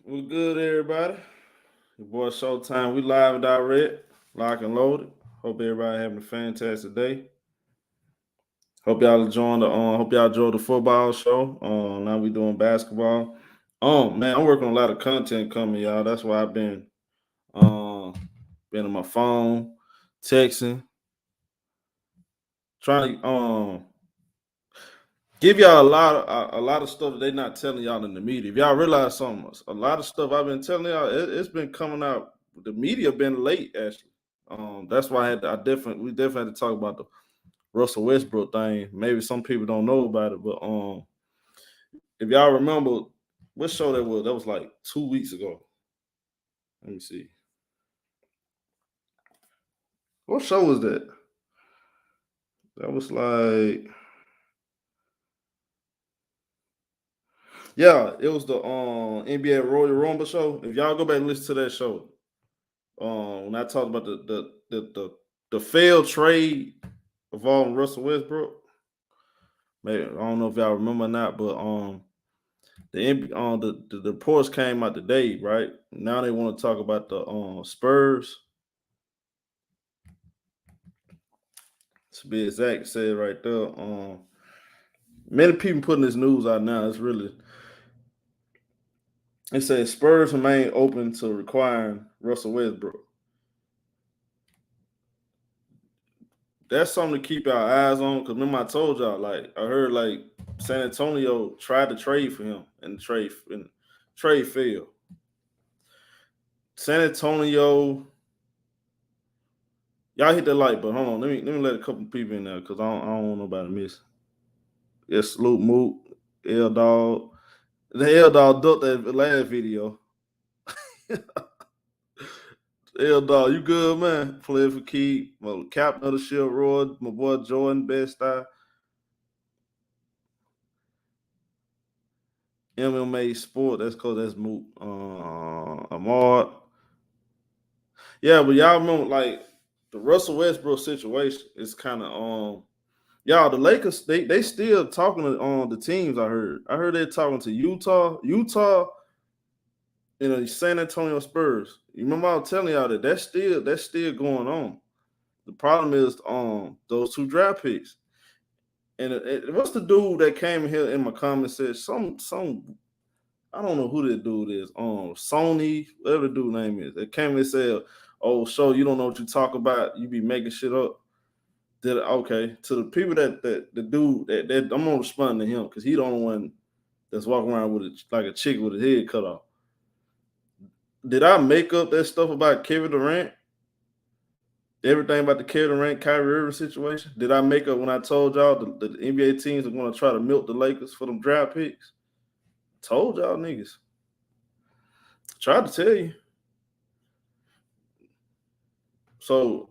What's good, everybody? Your boy ShowTyme. We live and direct, lock and loaded. Hope everybody having a fantastic day. Hope y'all enjoying the hope y'all enjoyed the football show. Now we doing basketball. Man, I'm working on a lot of content coming, y'all. That's why I've been on my phone, texting, trying to give y'all a lot of stuff that they not telling y'all in the media. If y'all realize something, a lot of stuff I've been telling y'all, it's been coming out. The media been late actually. That's why we definitely had to talk about the Russell Westbrook thing. Maybe some people don't know about it, but if y'all remember what show that was like 2 weeks ago. Let me see. What show was that? That was like, yeah, it was the NBA Royal Rumble show. If y'all go back and listen to that show, when I talked about the failed trade involving Russell Westbrook, maybe I don't know if y'all remember or not, but the reports came out today, right? Now they want to talk about the Spurs. To be exact, it said right there. Many people putting this news out now. It says Spurs remain open to requiring Russell Westbrook. That's something to keep our eyes on. Because remember, I told y'all, like I heard, like San Antonio tried to trade for him, and trade failed. San Antonio, y'all hit the light, but hold on, let me let a couple people in there because I don't want nobody to miss. Yes, salute Moot, L Dog. The L Dog ducked that last video. L Dog, you good, man? Playing for Keep, well, captain of the ship, Roy, my boy Jordan, best eye. MMA sport, that's called that's Moot. Amar. Yeah, but y'all remember like the Russell Westbrook situation is kind of y'all, the Lakers, they still talking to the teams. I heard they're talking to Utah, San Antonio Spurs. You remember I was telling y'all that that's still going on. The problem is those two draft picks. And what's the dude that came here in my comments said some I don't know who that dude is. Sony, whatever the dude name is. That came and said, "Oh, show you don't know what you talk about. You be making shit up." Did okay to the people that the dude that I'm gonna respond to him because he the only one that's walking around with like a chick with his head cut off. Did I make up that stuff about Kevin Durant? Everything about the Kevin Durant, Kyrie Irving situation? Did I make up when I told y'all the NBA teams are going to try to milk the Lakers for them draft picks? Told y'all niggas. Tried to tell you. So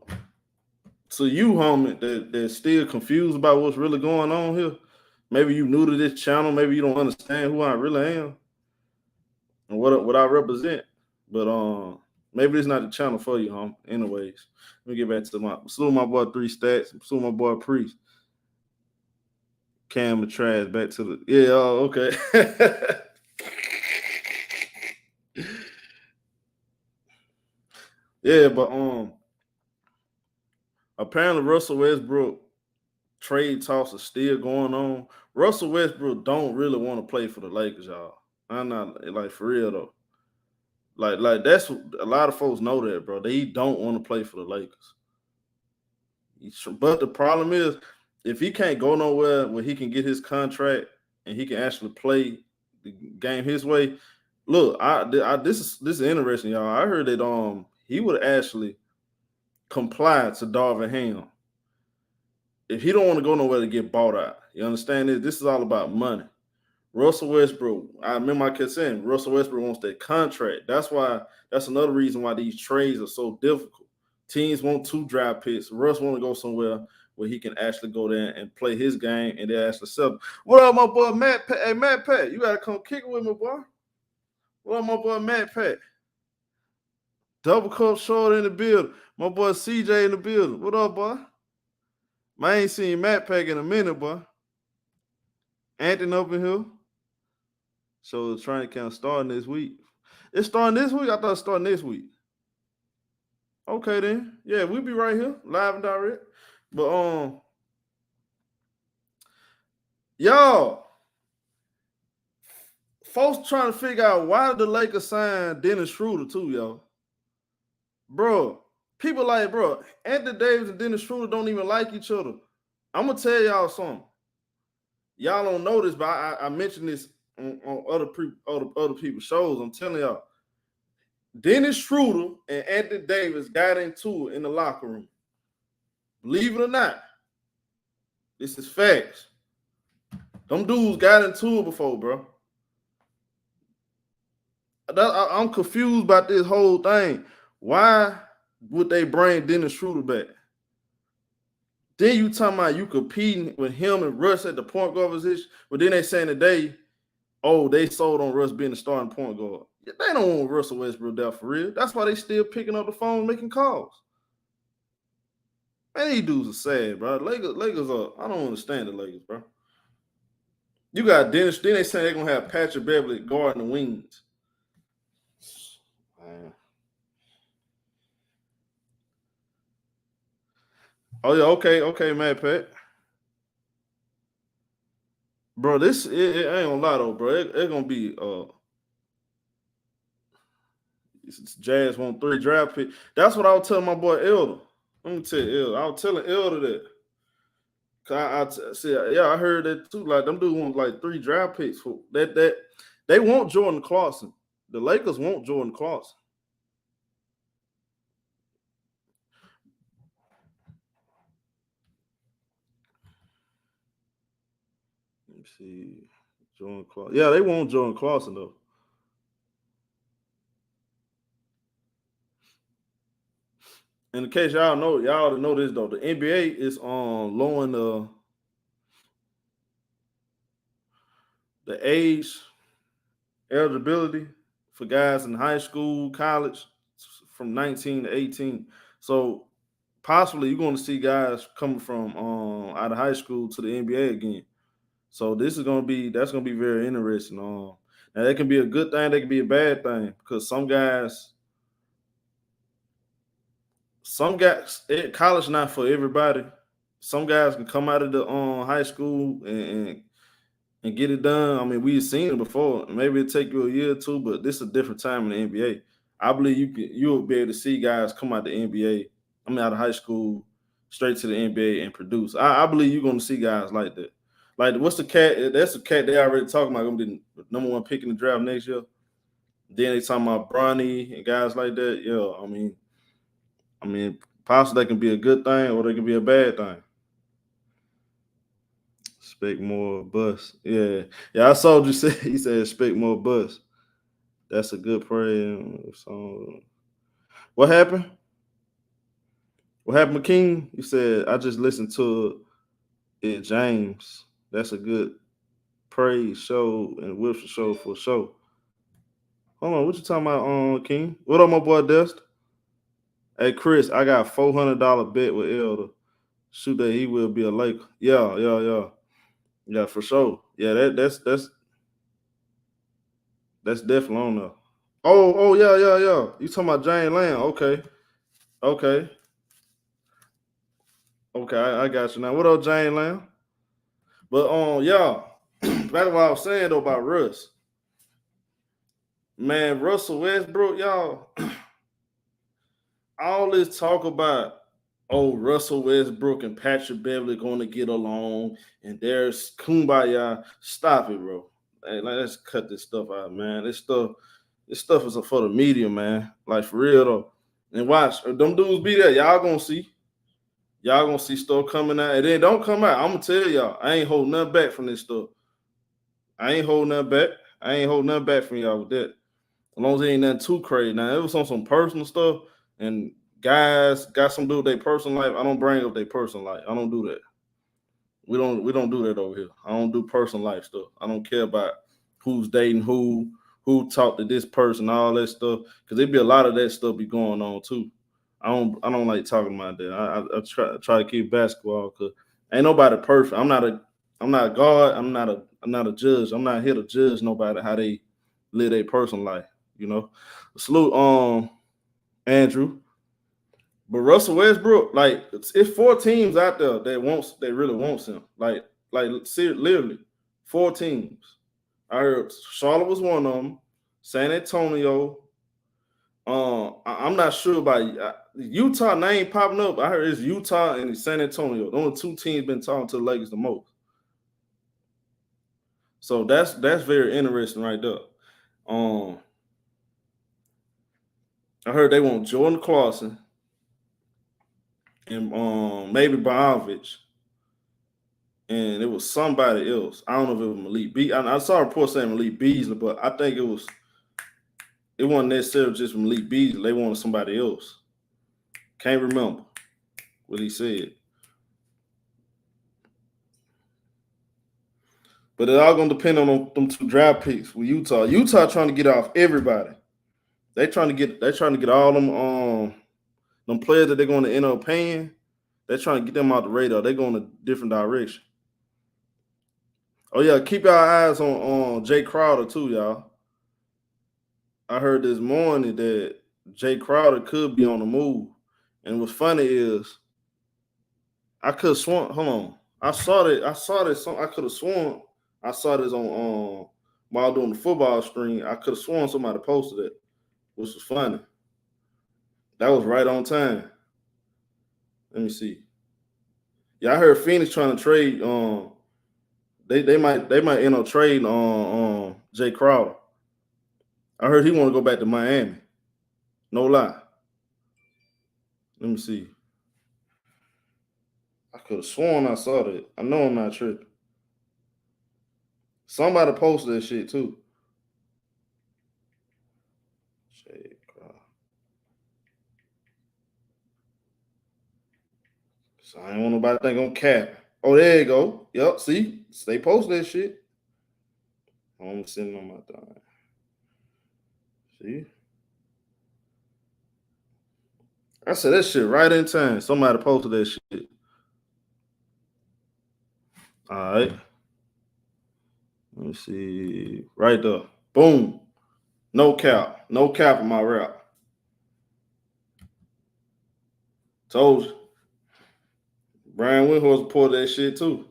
you, homie, that's still confused about what's really going on here. Maybe you new to this channel. Maybe you don't understand who I really am and what I represent. But maybe it's not the channel for you, home. Anyways, let me get back to my boy Three Stats. My boy Priest. Cam and trash back to the okay. Yeah, but apparently Russell Westbrook trade talks are still going on. Russell Westbrook don't really want to play for the Lakers, y'all. I'm not like for real though. Like that's a lot of folks know that, bro. They don't want to play for the Lakers. But the problem is, if he can't go nowhere where he can get his contract and he can actually play the game his way. Look, this is interesting, y'all. I heard that he would actually comply to Darvin Ham if he don't want to go nowhere to get bought out. You understand this? This is all about money. Russell Westbrook, I remember I kept saying Russell Westbrook wants that contract. That's another reason why these trades are so difficult. Teams want 2 draft picks. Russ want to go somewhere where he can actually go there and play his game and they actually sell. What up, my boy Matt Pat? Hey, Matt Pat, you gotta come kick it with me, boy. What up, my boy Matt Pat? Double cup short in the building. My boy CJ in the building. What up, boy? I ain't seen Matt Pack in a minute, boy. Anthony up in here. So the training camp starting this week. It's starting this week. I thought it's starting next week. Okay then. Yeah, we'll be right here, live and direct. But y'all, folks trying to figure out why did the Lakers sign Dennis Schroeder too, y'all. Bro, people like, bro, Anthony Davis and Dennis Schroeder don't even like each other. I'm gonna tell y'all something. Y'all don't know this, but I mentioned this on other people's shows. I'm telling y'all, Dennis Schroeder and Anthony Davis got into it in the locker room. Believe it or not, this is facts. Them dudes got into it before, bro. I'm confused about this whole thing. Why would they bring Dennis Schroeder back? Then you talking about you competing with him and Russ at the point guard position, but then they saying today, oh, they sold on Russ being the starting point guard. They don't want Russell Westbrook there for real. That's why they still picking up the phone and making calls. Man, these dudes are sad, bro. Lakers are, I don't understand the Lakers, bro. You got Dennis, then they say they're going to have Patrick Beverly guarding the wings. Man. Oh, yeah, okay, man, Pat. Bro, this, it ain't gonna lie, though, bro. It's going to be, Jazz want 3 draft picks. That's what I was telling my boy Elder. Let me tell you, Elder. I was telling Elder that. I heard that too. Like them dudes want like 3 draft picks for that. They want Jordan Clarkson. The Lakers want Jordan Clarkson. Let me see, Jordan Clarkson. Yeah, they want Jordan Clarkson though. In case y'all know this though, the NBA is lowering the age eligibility for guys in high school, college from 19 to 18. So possibly you're going to see guys coming from out of high school to the NBA again. So that's going to be very interesting. Now that can be a good thing, that can be a bad thing because some guys, college not for everybody. Some guys can come out of the high school and get it done. I mean, we've seen it before. Maybe it'll take you a year or two, but this is a different time in the NBA. I believe you'll be able to see guys come out the NBA, out of high school, straight to the NBA and produce. I believe you're going to see guys like that. Like, what's the cat? That's the cat they already talking about. Going to be the number 1 pick in the draft next year. Then they talking about Bronny and guys like that. Yeah, I mean, possibly that can be a good thing or they can be a bad thing. Expect more bus. Yeah. I saw what you said. He said expect more bus. That's a good prayer song. What happened? What happened, King? You said I just listened to it, James. That's a good praise show and worship show for show. Hold on, what you talking about, King? What up, my boy Dust? Hey Chris, I got $400 bet with Elder. Shoot that he will be a Laker. Yeah, for sure. Yeah, that's definitely on there. Oh, yeah. You talking about Jane Lamb? Okay. I got you now. What up, Jane Lamb? But y'all, that's what I was saying though about Russ. Man, Russell Westbrook, y'all. All this talk about Russell Westbrook and Patrick Beverly going to get along, and there's kumbaya. Stop it, bro. Hey, let's cut this stuff out, man. This stuff is for the media, man. Like for real though. And watch, if them dudes be there, y'all gonna see. Y'all gonna see stuff coming out, and then don't come out. I'm gonna tell y'all, I ain't holding nothing back from this stuff. I ain't holding nothing back from y'all with that. As long as it ain't nothing too crazy. Now, it was on some personal stuff, and guys got something to do with their personal life. I don't bring up their personal life. I don't do that. We don't do that over here. I don't do personal life stuff. I don't care about who's dating who talked to this person, all that stuff. Because there be a lot of that stuff be going on too. I don't like talking about that. I try to keep basketball because ain't nobody perfect. I'm not a God. I'm not a judge. I'm not here to judge nobody how they live their personal life. you know. Salute, Andrew. But Russell Westbrook, like, it's 4 teams out there that really wants him. Like literally 4 teams. I heard Charlotte was one of them. San Antonio. I'm not sure about Utah name popping up. I heard it's Utah and San Antonio. The only 2 teams been talking to the Lakers the most. So that's very interesting right there. I heard they want Jordan Clarkson and maybe Bogdanovich. And it was somebody else. I don't know if it was Malik Beasley. I saw a report saying Malik Beasley, but I think it wasn't necessarily just Malik Beasley. They wanted somebody else. Can't remember what he said. But it all gonna depend on them 2 draft picks with Utah. Utah trying to get off everybody. They trying to get all them players that they're going to end up paying. They're trying to get them out the radar. They're going a different direction. Oh yeah, keep your eyes on Jae Crowder too, y'all. I heard this morning that Jae Crowder could be on the move. And what's funny is I could have sworn, hold on. I saw this. I could have sworn I saw this on while doing the football stream. I could have sworn somebody posted it, which was funny. That was right on time. Let me see. Yeah, I heard Phoenix trying to trade. They might end up trading on Jae Crowder. I heard he want to go back to Miami. No lie. Let me see. I could have sworn I saw that. I know I'm not tripping. Somebody posted that shit too. Jae Crowder. So I ain't want nobody to think I'm capping. Oh, there you go. Yep, see? They posted that shit. I'm sitting on my thing. See? I said that shit right in time. Somebody posted that shit. All right. Let me see. Right there. Boom. No cap. No cap in my rap. Told you. Brian Windhorst reported that shit too.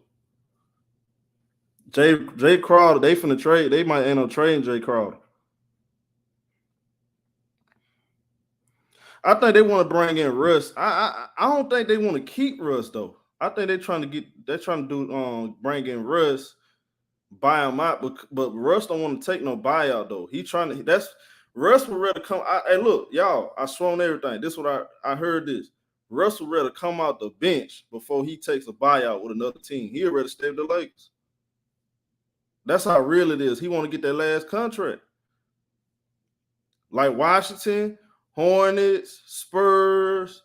Jae Crowder, they finna trade. They might end up trading Jae Crowder. I think they want to bring in Russ. I don't think they want to keep Russ though. I think they're trying to do bring in Russ, buy him out, but Russ don't want to take no buyout though. Russ would rather come. Hey, look, y'all, I swear on everything. This is what I heard this. Russ would rather come out the bench before he takes a buyout with another team. He'd rather stay with the Lakers. That's how real it is. He want to get that last contract. Like Washington, Hornets, Spurs.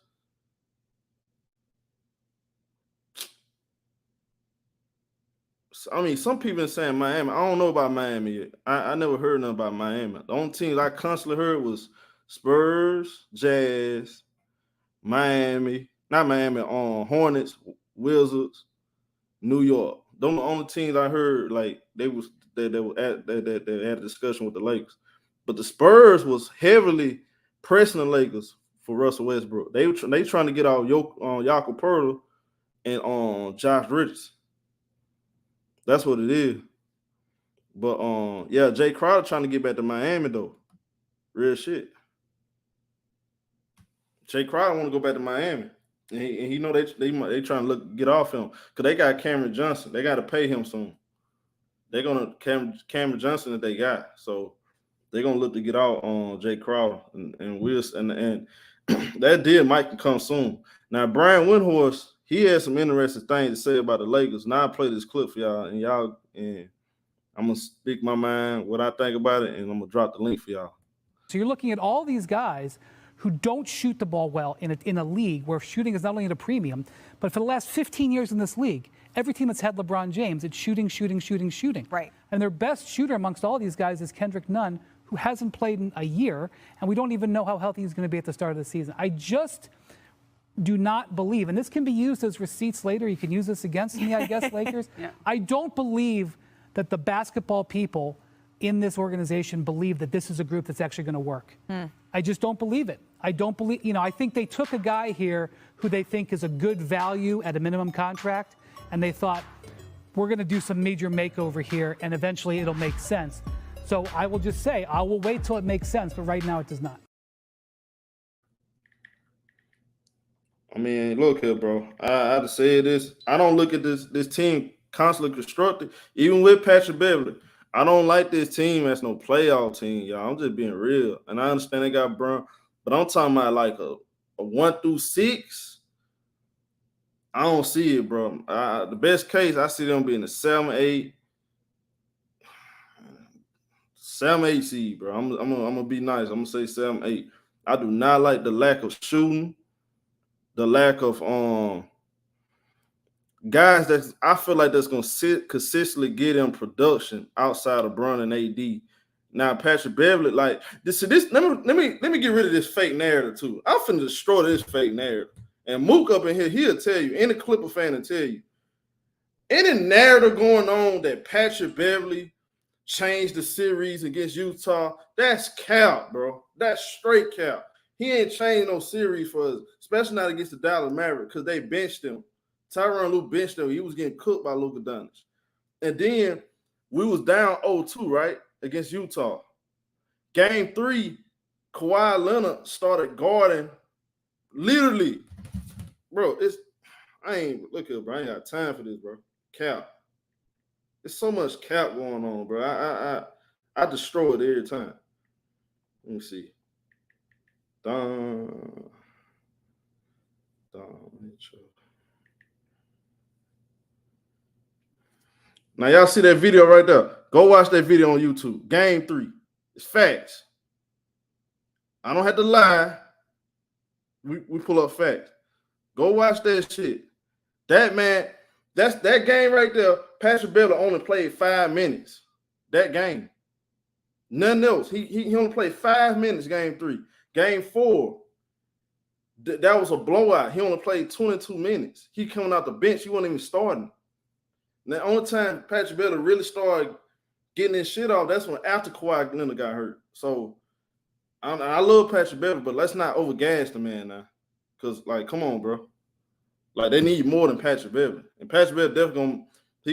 I mean, some people are saying Miami. I don't know about Miami yet. I never heard nothing about Miami. The only teams I constantly heard was Spurs, Jazz, Miami, not Miami, Hornets, Wizards, New York. Those are the only teams I heard like they had a discussion with the Lakers. But the Spurs was heavily pressing the Lakers for Russell Westbrook. They trying to get out Jakob Poeltl and Josh Richardson. That's what it is. But yeah, Jae Crowder trying to get back to Miami though. Real shit. Jae Crowder want to go back to Miami, and he know they trying to get off him because they got Cameron Johnson. They got to pay him soon. They're gonna Cameron Johnson that they got, so they're gonna look to get out on Jae Crowder and Wills and that deal might come soon. Now Brian Windhorst, he has some interesting things to say about the Lakers. Now I play this clip for y'all, and I'm gonna speak my mind, what I think about it, and I'm gonna drop the link for y'all. So you're looking at all these guys who don't shoot the ball well in a league where shooting is not only at a premium, but for the last 15 years in this league, every team that's had LeBron James, it's shooting. Right. And their best shooter amongst all these guys is Kendrick Nunn, who hasn't played in a year, and we don't even know how healthy he's going to be at the start of the season. I just do not believe, and this can be used as receipts later. You can use this against me, I guess, Lakers. Yeah. I don't believe that the basketball people in this organization believe that this is a group that's actually going to work. I just don't believe it. I don't believe, I think they took a guy here who they think is a good value at a minimum contract, and they thought, we're going to do some major makeover here, and eventually it'll make sense. So I will just say, I will wait till it makes sense, but right now it does not. I mean, look here, bro. I have to say this. I don't look at this team constantly constructed, even with Patrick Beverley. I don't like this team as no playoff team, y'all. I'm just being real. And I understand they got Brown, but I'm talking about like a 1 through 6. I don't see it, bro. The best case, I see them being a 7-8 seed, bro. I'm gonna be nice. I'm gonna say 7-8. I do not like the lack of shooting, the lack of guys that I feel like that's gonna consistently get in production outside of Bron and AD. Now Patrick Beverley, like this. Let me get rid of this fake narrative too. I'm finna destroy this fake narrative. And Mook up in here, he'll tell you, any Clipper fan will tell you, any narrative going on that Patrick Beverley changed the series against Utah, that's cap, bro. That's straight cap. He ain't changed no series for us, especially not against the Dallas Mavericks, because they benched him. Tyronn Lue benched him. He was getting cooked by Luka Doncic. And then we was down 0-2, right, against Utah. Game 3, Kawhi Leonard started guarding literally. Bro, look here, bro. I ain't got time for this, bro. Cap. There's so much cap going on, bro. I destroy it every time. Let me see. Now y'all see that video right there. Go watch that video on YouTube. Game 3. It's facts. I don't have to lie. We pull up facts. Go watch that shit. That man, that game right there. Patrick Beverley only played 5 minutes. That game. Nothing else. He only played 5 minutes, game 3. Game 4, that was a blowout. He only played 22 minutes. He coming out the bench. He wasn't even starting. And the only time Patrick Beverley really started getting his shit off, that's when after Kawhi Leonard got hurt. So I love Patrick Beverley, but let's not overgas the man now. Because, like, come on, bro. Like, they need more than Patrick Beverley. And Patrick Beverley definitely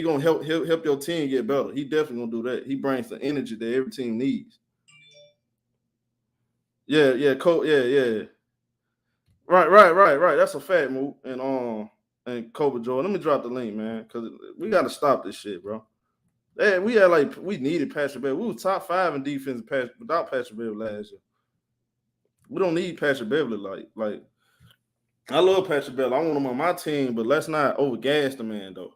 gonna help your team get better. He definitely gonna do that. He brings the energy that every team needs. Yeah. Right. That's a fact move. And Kobe Jordan. Let me drop the link, man, because we gotta stop this shit, bro. Hey, we needed Patrick Beverley. We was top 5 in defense without Patrick Beverley last year. We don't need Patrick Beverley. Like I love Patrick Beverley. I want him on my team, but let's not overgas the man though.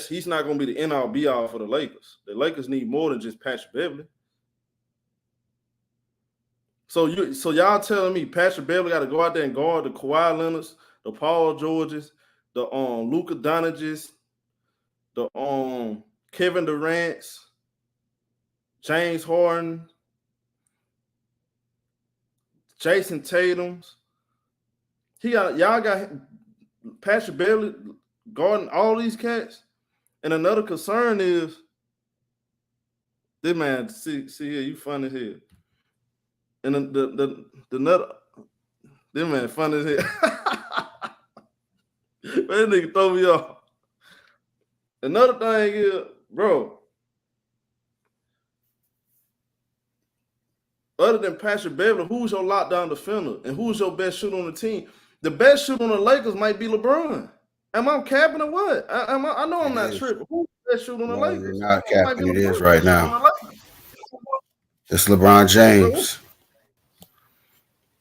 He's not gonna be the end-all be-all for the Lakers. The Lakers need more than just Patrick Beverley. So y'all telling me Patrick Beverley got to go out there and guard the Kawhi Leonards, the Paul Georges, the Luka Doncic's, the Kevin Durant's, James Harden, Jason Tatum's. Y'all got Patrick Beverley guarding all these cats. And another concern is this man. See here, you funny as hell. And the nut, this man funny as hell. Man, that nigga throw me off. Another thing is, bro, other than Patrick Beverley, who's your lockdown defender and who's your best shooter on the team? The best shooter on the Lakers might be LeBron. Am I capping or what? I know I'm not tripping. Who's the best shooter on the Lakers? You're not capping. It is right now. It's LeBron James.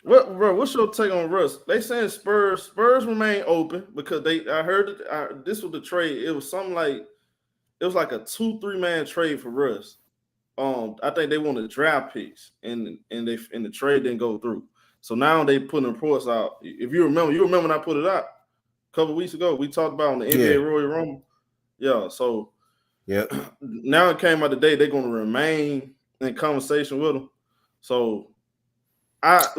What's your take on Russ? They saying Spurs remain open because I heard this was the trade. It was something like a 2-3 man trade for Russ. I think they wanted draft picks and the trade didn't go through. So now they putting reports out. If you remember when I put it out a couple of weeks ago, we talked about on the NBA Royal Rumble. Yeah, so now it came out today they're going to remain in conversation with them. So I ain't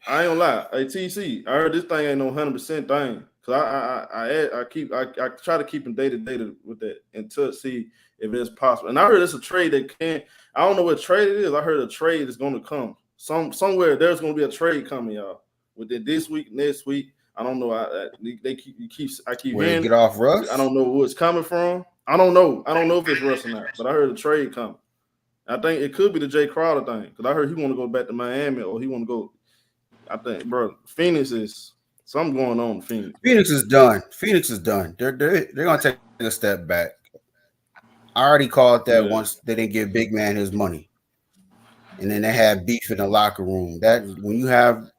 gonna lie. Hey, TC, I heard this thing ain't no 100% thing. Cause I try to keep them day to day with that and to see if it's possible. And I heard it's a trade that can't. I don't know what trade it is. I heard a trade is going to come. Somewhere there's going to be a trade coming, y'all. Within this week, next week. I don't know. I keep Where hearing. get off Russ? I don't know who it's coming from. I don't know. I don't know if it's Russ or not. But I heard a trade coming. I think it could be the Jae Crowder thing because I heard he want to go back to Miami or he want to go. I think, bro, Phoenix is something going on. Phoenix is done. Phoenix is done. They're gonna take a step back. I already called that once they didn't give Big Man his money, and then they had beef in the locker room. That when you have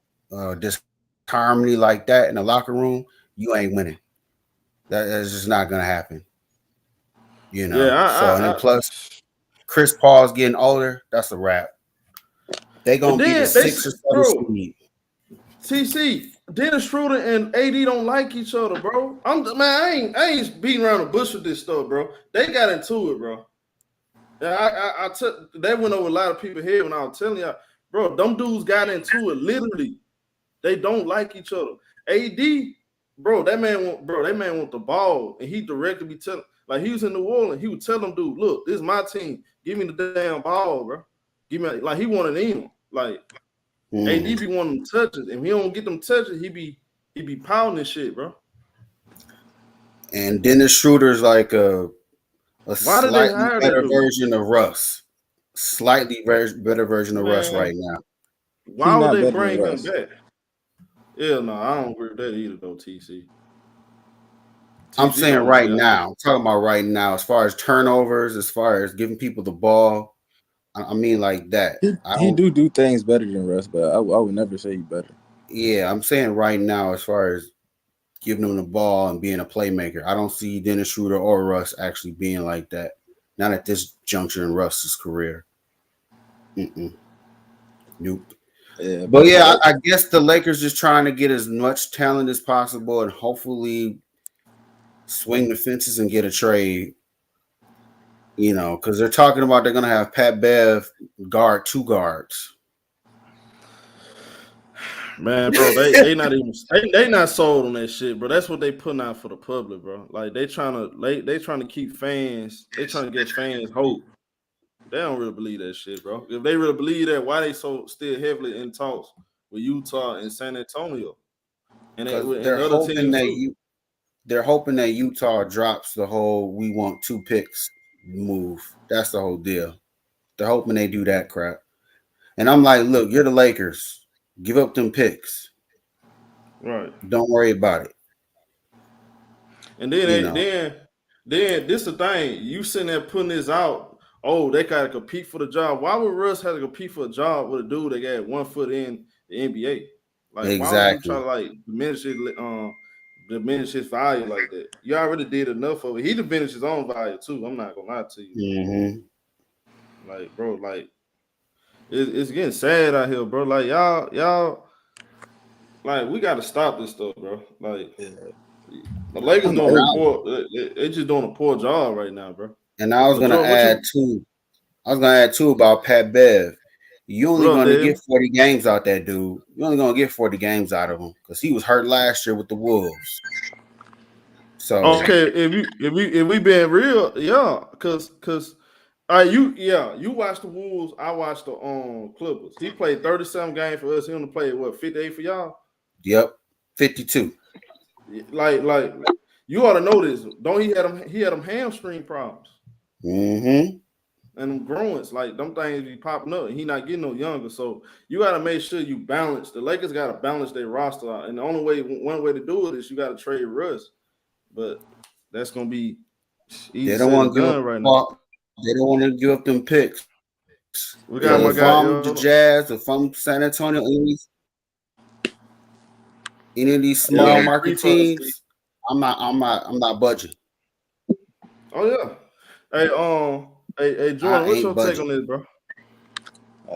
disharmony like that in the locker room, you ain't winning. That's just not gonna happen. You know. Yeah, and then plus, Chris Paul's getting older. That's a wrap. They gonna be the 6 or 7 seed. TC, Dennis Schroeder and AD don't like each other, bro. I ain't beating around the bush with this stuff, bro. They got into it, bro. That went over a lot of people's head when I was telling y'all, bro. Them dudes got into it. Literally, they don't like each other. AD, bro, that man want the ball, and he directly be telling, like he was in New Orleans, he would tell them, dude, look, this is my team. Give me the damn ball, bro. Give me like he wanted him, like. AD be wanting them touches. If he don't get them touches, he be pounding shit, bro. And Dennis Schroeder's like a slightly better version of Russ. Slightly better version of Russ right now. Why would they bring him back? Yeah, no, I don't agree with that either, though, TC. I'm saying right now. I'm talking about right now. As far as turnovers, as far as giving people the ball. I mean, like that. He do things better than Russ, but I would never say he's better. Yeah, I'm saying right now, as far as giving him the ball and being a playmaker, I don't see Dennis Schroeder or Russ actually being like that. Not at this juncture in Russ's career. Nope. Yeah, but yeah, I guess the Lakers just trying to get as much talent as possible and hopefully swing the fences and get a trade. You know, because they're talking about they're going to have Pat Bev guard 2 guards. Man, bro, they not even they not sold on that shit, bro. That's what they putting out for the public, bro. Like they trying to keep fans. They trying to get fans hope. They don't really believe that shit, bro. If they really believe that, why they still heavily in talks with Utah and San Antonio? And they're hoping that Utah drops the whole "we want 2 picks" move. That's the whole deal. They're hoping they do that crap. And I'm like, look, you're the Lakers. Give up them picks. Right. Don't worry about it. And then this the thing. You sitting there putting this out. Oh, they gotta compete for the job. Why would Russ have to compete for a job with a dude that got 1 foot in the NBA? Like, exactly. Why would you try to like diminish his value like that? You already did enough of it. He diminished his own value too. I'm not gonna lie to you. Mm-hmm. Like, bro, like it's getting sad out here, bro. Like y'all, like we gotta stop this stuff, bro. Like the Lakers they're just doing a poor job right now, bro. And I was gonna add too about Pat Bev. You only gonna get 40 games out that dude. You only gonna get 40 games out of him because he was hurt last year with the Wolves. So okay, if we being real, yeah, because you watched the Wolves, I watched the Clippers. He played 37 games for us. He only played 58 for y'all? Yep, 52. Like you ought to know this. Don't he had them hamstring problems? Mm-hmm. And them growings, like them things be popping up, and he not getting no younger. So you got to make sure you balance. The Lakers got to balance their roster out, and the only one way to do it is you got to trade Russ. But that's gonna be easy. They don't want to give up right now. They don't want to give up them picks. We got my guy, the Jazz, or from San Antonio, any of these small market teams. I'm not budging. Oh yeah. Hey, Jordan, what's your take on this, bro?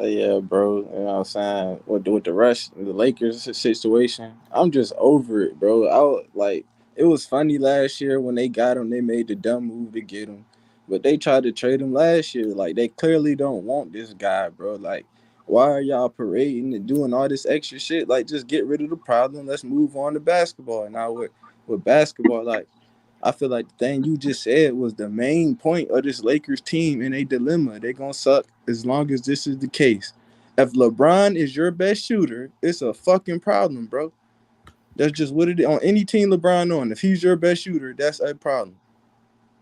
Yeah, bro. You know what I'm saying? With the rush, the Lakers situation, I'm just over it, bro. It was funny last year when they got him. They made the dumb move to get him, but they tried to trade him last year. Like, they clearly don't want this guy, bro. Like, why are y'all parading and doing all this extra shit? Like, just get rid of the problem. Let's move on to basketball. And now with basketball, like, I feel like the thing you just said was the main point of this Lakers team in a dilemma. They're going to suck as long as this is the case. If LeBron is your best shooter, it's a fucking problem, bro. That's just what it is. On any team LeBron on, if he's your best shooter, that's a problem.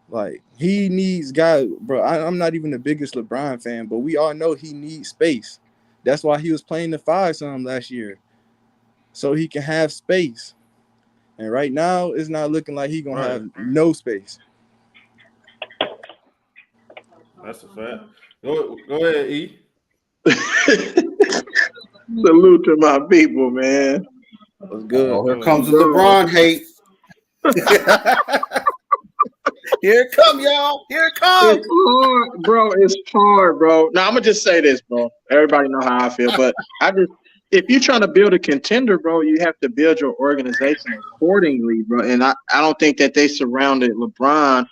Like, he needs guys, bro. I'm not even the biggest LeBron fan, but we all know he needs space. That's why he was playing the 5 some last year, so he can have space. And right now, it's not looking like he's going to have no space. That's a fact. Go ahead, E. Salute to my people, man. What's good? Oh, here comes the LeBron hate. Here it come, y'all. Here it comes. It's hard, bro. It's hard, bro. Now I'm gonna just say this, bro. Everybody know how I feel, but if you're trying to build a contender, bro, you have to build your organization accordingly, bro. And I don't think that they surrounded LeBron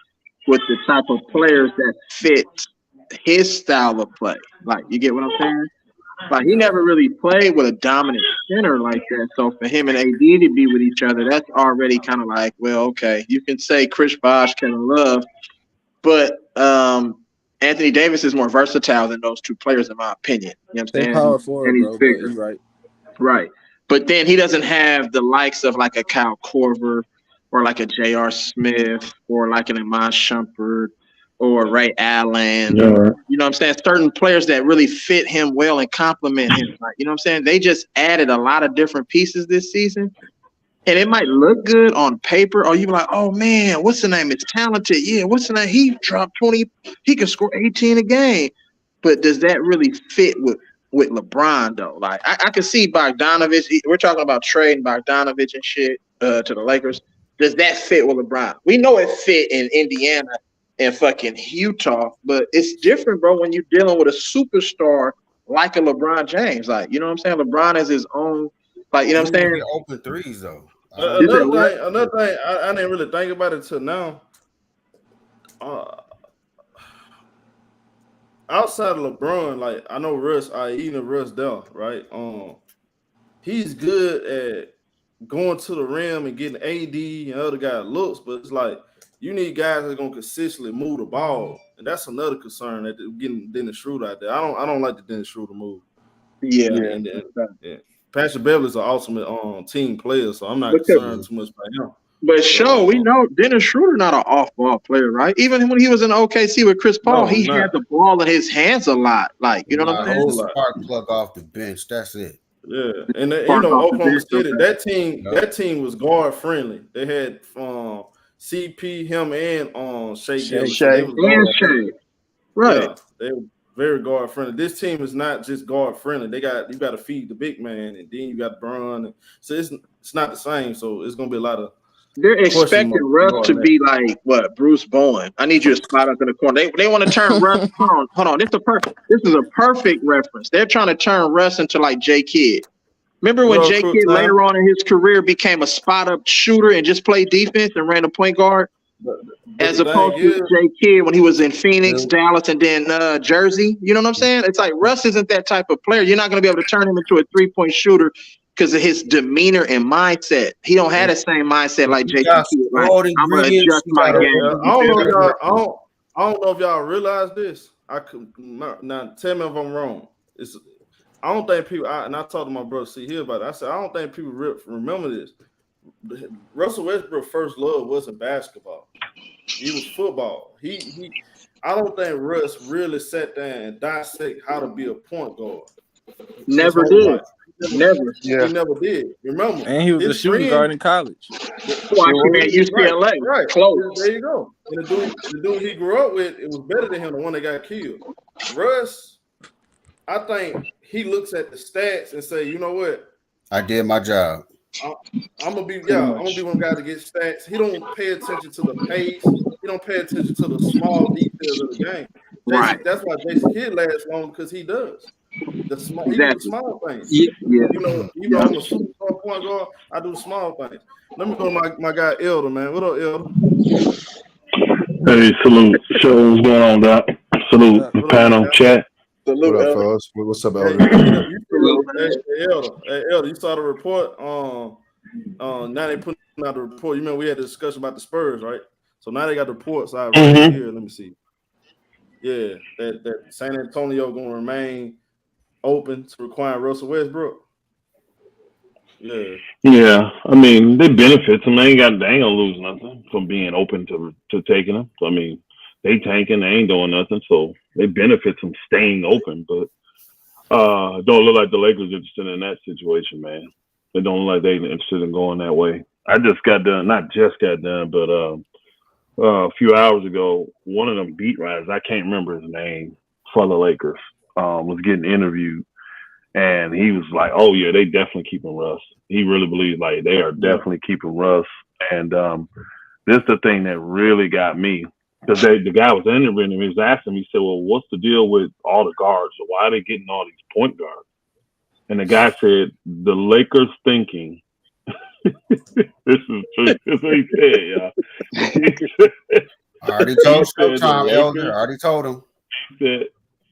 with the type of players that fit his style of play. Like, you get what I'm saying? Like, he never really played with a dominant center like that. So for him and AD to be with each other, that's already kind of like, well, okay. You can say Chris Bosh, Kevin Love, but Anthony Davis is more versatile than those two players, in my opinion. You know what I'm saying? They power forward, and he's bro. bigger. You're right. Right. But then he doesn't have the likes of like a Kyle Korver or like a J.R. Smith or like an Iman Shumpert or Ray Allen. Yeah. Or, you know what I'm saying? Certain players that really fit him well and complement him. Like, you know what I'm saying? They just added a lot of different pieces this season. And it might look good on paper, or you be like, oh, man, what's the name? It's talented. Yeah, what's the name? He dropped 20. He can score 18 a game. But does that really fit with LeBron, though? Like, I can see Bogdanovich. We're talking about trading Bogdanovich and shit to the Lakers. Does that fit with LeBron? We know it fit in Indiana and fucking Utah, but it's different, bro, when you're dealing with a superstar like a LeBron James. Like, you know what I'm saying? LeBron has his own, like, you know what I'm saying? Open threes, though. Another thing, I didn't really think about it till now. Outside of LeBron, like, I know Russ, even Russ Dell, right? He's good at going to the rim and getting AD and other guys looks, but it's like you need guys that are gonna consistently move the ball, and that's another concern that getting Dennis Schroeder out there. I don't like the Dennis Schroeder move. Yeah. Yeah. Patrick Beverly's an ultimate team player, so I'm not concerned too much about him. But we know Dennis Schroeder not an off-ball player, right? Even when he was in OKC with Chris Paul, he had the ball in his hands a lot. Like, you know what I'm saying? Spark plug off the bench. That's it. Yeah, and Oklahoma City, that team was guard friendly. They had CP, him, and Shea. Right. Yeah, they were very guard friendly. This team is not just guard friendly. You got to feed the big man, and then you got Bron. So it's not the same. So it's gonna be a lot of. They're expecting Russ to be like what? Bruce Bowen. I need you to spot up in the corner. They want to turn Russ. Hold on. This is a perfect reference. They're trying to turn Russ into like J Kidd. Remember when J Kidd later on in his career became a spot up shooter and just played defense and ran a point guard, as opposed to J Kidd when he was in Phoenix, Dallas, and then Jersey. You know what I'm saying? It's like Russ isn't that type of player. You're not going to be able to turn him into a 3-point shooter because of his demeanor and mindset. He don't have the same mindset like J Kidd. Like, I'm going to adjust my game. I don't know if y'all realize this. Now tell me if I'm wrong. I don't think people. And I talked to my brother C here about it. I said I don't think people remember this. Russell Westbrook's first love wasn't basketball. It was football. I don't think Russ really sat down and dissect how to be a point guard. Never did. Never. Yeah. He never did. Remember? And he was a shooting guard in college. Watching at UCLA. Right. Close. There you go. And the dude he grew up with, it was better than him, the one that got killed. Russ, I think he looks at the stats and say, you know what? I did my job. I'm gonna be one guy to get stats. He don't pay attention to the pace. He don't pay attention to the small details of the game. That's why Jason Kidd lasts long, because he does. The small things. Yeah. You know, I'm a superstar point guard. I do small things. Let me go to my guy Elder, man. What up, Elder? Hey, salute. Show, what's going on, Doc? Salute the panel, chat. Salute, what up, fellas? What's up, Elder? Hey, Elder, you saw the report. Now they putting out the report. You remember we had a discussion about the Spurs, right? So now they got the reports out right here. Let me see. Yeah, that San Antonio going to remain open to require Russell Westbrook. Yeah. Yeah, I mean, they benefit them. They ain't gonna lose nothing from being open to taking them. So, I mean, they tanking, they ain't doing nothing, so they benefit from staying open. But don't look like the Lakers are interested in that situation, man. They don't look like they interested in going that way. I just got done, not just got done, but a few hours ago, one of them beat writers, I can't remember his name, for the Lakers, was getting interviewed. And he was like, "Oh yeah, they definitely keeping Russ." He really believes like they are definitely keeping Russ. And this is the thing that really got me, because the guy was interviewing him. He was asking me, he said, "Well, what's the deal with all the guards? So why are they getting all these point guards?" And the guy said, "The Lakers thinking." This is true. That's what he said, y'all. I already told ShowTyme, Elder. I already told him. He said,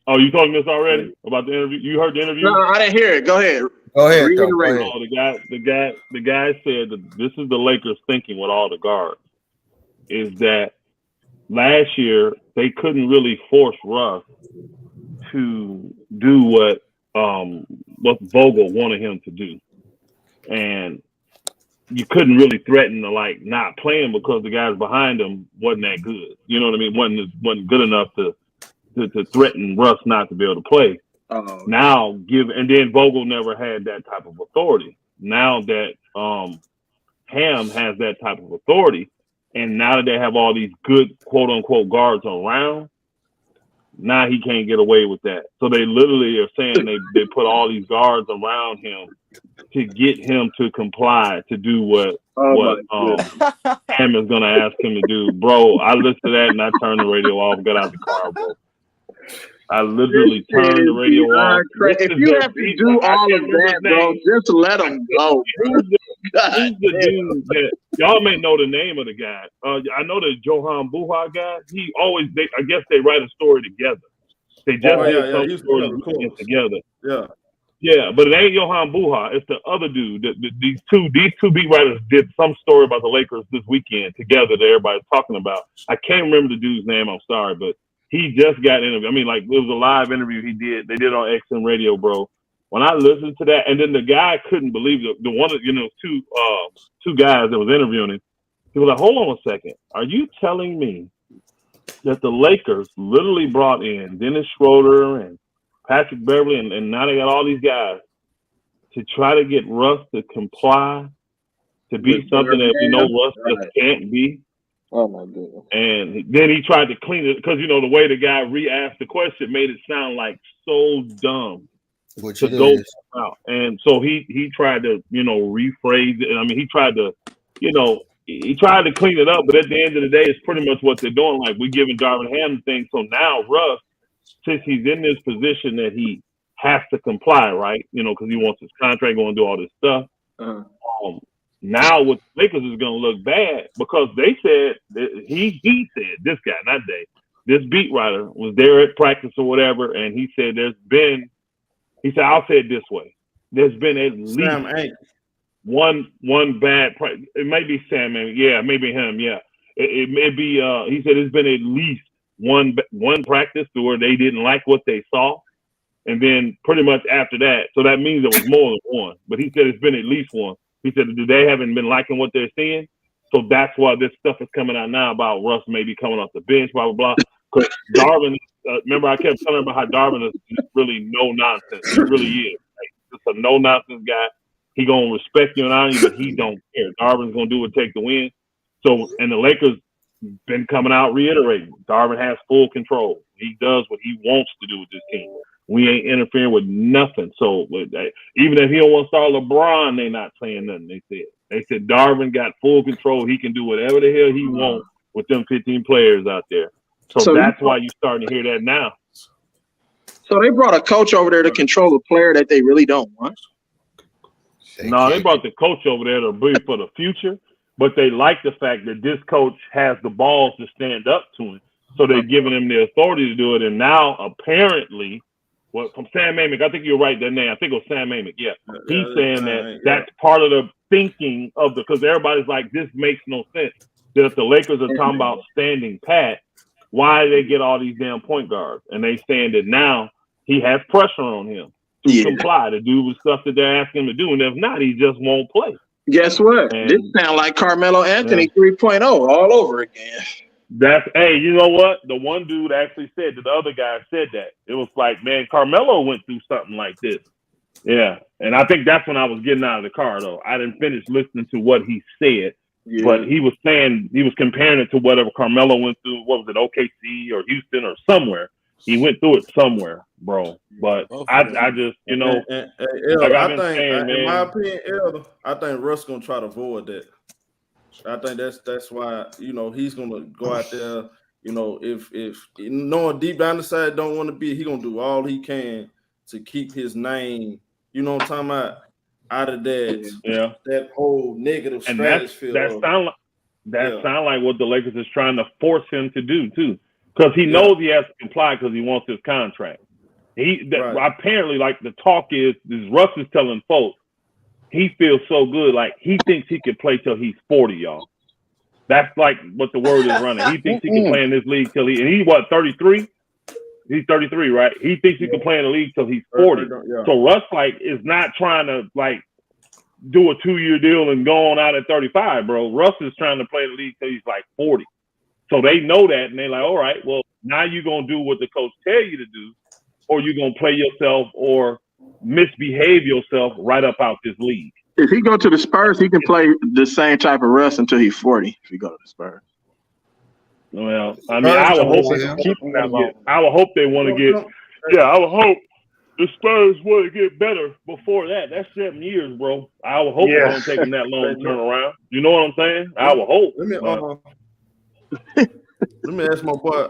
"Oh, you told him this already about the interview? You heard the interview?" No, I didn't hear it. Go ahead. Go ahead. Oh, the guy said that this is the Lakers thinking with all the guards, is that last year they couldn't really force Russ to do what Vogel wanted him to do, and you couldn't really threaten to like not play him because the guys behind him wasn't that good. You know what I mean? wasn't good enough to threaten Russ not to be able to play. Now and then Vogel never had that type of authority. Now that Ham has that type of authority, and now that they have all these good quote unquote guards around, now he can't get away with that. So they literally are saying they put all these guards around him to get him to comply to do what Ham is gonna ask him to do. Bro, I listened to that and I turned the radio off and got out the car, bro. I literally turned the radio off. If you have to do all of that, bro, just let them go. Who's the dude that y'all may know the name of the guy? I know the Johan Buha guy. I guess they write a story together. They just did some story together. Yeah, but it ain't Johan Buha. It's the other dude. These two beat writers did some story about the Lakers this weekend together that everybody's talking about. I can't remember the dude's name. I'm sorry, but he just got interviewed. I mean, like, it was a live interview they did on XM Radio, bro. When I listened to that, and then the guy couldn't believe the one, two guys that was interviewing him. He was like, "Hold on a second. Are you telling me that the Lakers literally brought in Dennis Schroeder and Patrick Beverly, and now they got all these guys to try to get Russ to comply to be something that we know Russ just can't be?" Oh my goodness! And then he tried to clean it because the way the guy re-asked the question made it sound like so dumb to go out. And so he tried to rephrase it. I mean, he tried to clean it up, but at the end of the day, it's pretty much what they're doing. Like, we're giving Darvin Ham the thing. So now Russ, since he's in this position that he has to comply, right? Because he wants his contract, going to do all this stuff. Now what the Lakers is going to look bad because they said he said, this guy, not they, this beat writer was there at practice or whatever, and he said I'll say it this way: there's been at least one bad. It may be Sam, yeah, maybe him, yeah. It may be. He said there's been at least one practice where they didn't like what they saw, and then pretty much after that, so that means there was more than one. But he said it's been at least one. He said they haven't been liking what they're seeing, so that's why this stuff is coming out now about Russ maybe coming off the bench, blah blah blah. Because Darvin, remember I kept telling him about how Darvin is really no nonsense. He really is. Just a no nonsense guy. He gonna respect you and honor you, but he don't care. Darvin's gonna do what it takes to win. So, and the Lakers been coming out reiterating, Darvin has full control. He does what he wants to do with this team. We ain't interfering with nothing. So even if he don't want to start LeBron, they not saying nothing. They said Darvin got full control. He can do whatever the hell he wants with them 15 players out there. So that's why you're starting to hear that now. So they brought a coach over there to control a player that they really don't want. No, they brought the coach over there to be for the future, but they like the fact that this coach has the balls to stand up to him. So they're giving him the authority to do it. And now apparently, from Sam Amick, I think you're right, that name. I think it was Sam Amick. Yeah. He's saying that's part of the thinking of because everybody's like, this makes no sense. that if the Lakers are talking about standing pat, why do they get all these damn point guards? And they saying that now he has pressure on him to comply, to do the stuff that they're asking him to do. And if not, he just won't play. Guess what? And, this sounds like Carmelo Anthony 3.0 all over again. Hey, you know what? The one dude actually said that the other guy said that. It was like, man, Carmelo went through something like this. Yeah. And I think that's when I was getting out of the car, though. I didn't finish listening to what he said. Yeah. But he was saying, he was comparing it to whatever Carmelo went through. What was it, OKC or Houston or somewhere? He went through it somewhere, bro. But I just, you know, like I think, in my opinion, Elder, I think Russ gonna try to avoid that. I think that's why, you know, he's gonna go out there. You know, if knowing deep down the side don't want to be, he gonna do all he can to keep his name. You know what I'm talking about? Out of that, that whole negative stratosphere. That sound like what the Lakers is trying to force him to do too, because he knows he has to comply because he wants his contract. Apparently, like the talk is Russ is telling folks he feels so good, like he thinks he can play till he's 40, y'all. That's like what the word is running. He thinks he can play in this league till he what, 33? He's 33, right? He thinks he can play in the league till he's 40. So Russ like is not trying to like do a 2-year deal and go on out at 35, bro. Russ is trying to play the league till he's like 40. So they know that, and they're like, all right, well, now you're gonna do what the coach tell you to do, or you're gonna play yourself or misbehave yourself right up out this league. If he go to the Spurs, he can play the same type of Russ until he's 40. If he go to the Spurs. Well, I mean, I would hope they keep him that long. I would hope they want to get. Yeah, I would hope the Spurs want to get better before that. That's 7 years, bro. I would hope it don't take them that long to turn around. You know what I'm saying? I would hope. Let me ask my boy.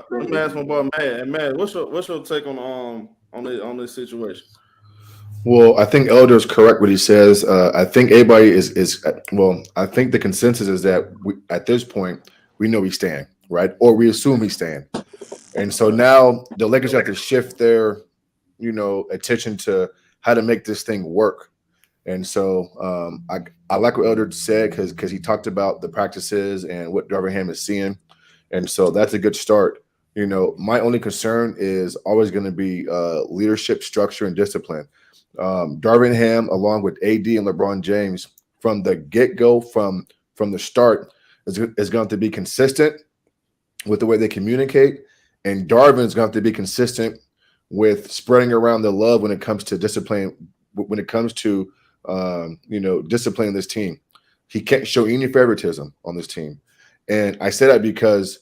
Man, what's your take on this situation? Well, I think Elder is correct what he says. I think everybody is well. I think the consensus is that at this point we know he's staying, right? Or we assume he's staying. And so now the Lakers have to shift their, attention to how to make this thing work. And so I like what Elder said because he talked about the practices and what Darvin Ham is seeing. And so that's a good start. My only concern is always going to be leadership, structure, and discipline. Darvin Ham, along with AD and LeBron James, from the get-go, from the start, is going to be consistent with the way they communicate, and Darvin's going to be consistent with spreading around the love when it comes to discipline. When it comes to disciplining this team, he can't show any favoritism on this team, and I say that because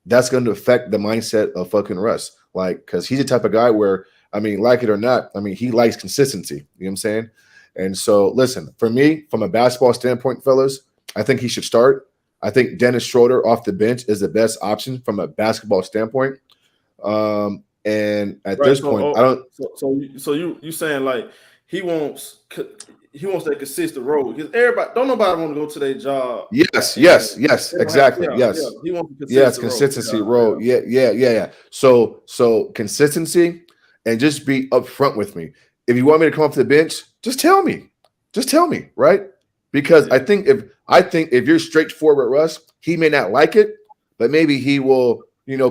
that's going to affect the mindset of fucking Russ. Like, because he's the type of guy where, like it or not, he likes consistency. You know what I'm saying? And so, listen, for me, from a basketball standpoint, fellas, I think he should start. I think Dennis Schroeder off the bench is the best option from a basketball standpoint. And at this point, I don't. So you saying like he wants that consistent role because nobody want to go to their job. Yes, exactly. Yes. He wants consistency role. Yeah. So consistency. And just be upfront with me. If you want me to come off the bench, just tell me. Right? Because I think if you're straightforward with Russ, he may not like it, but maybe he will,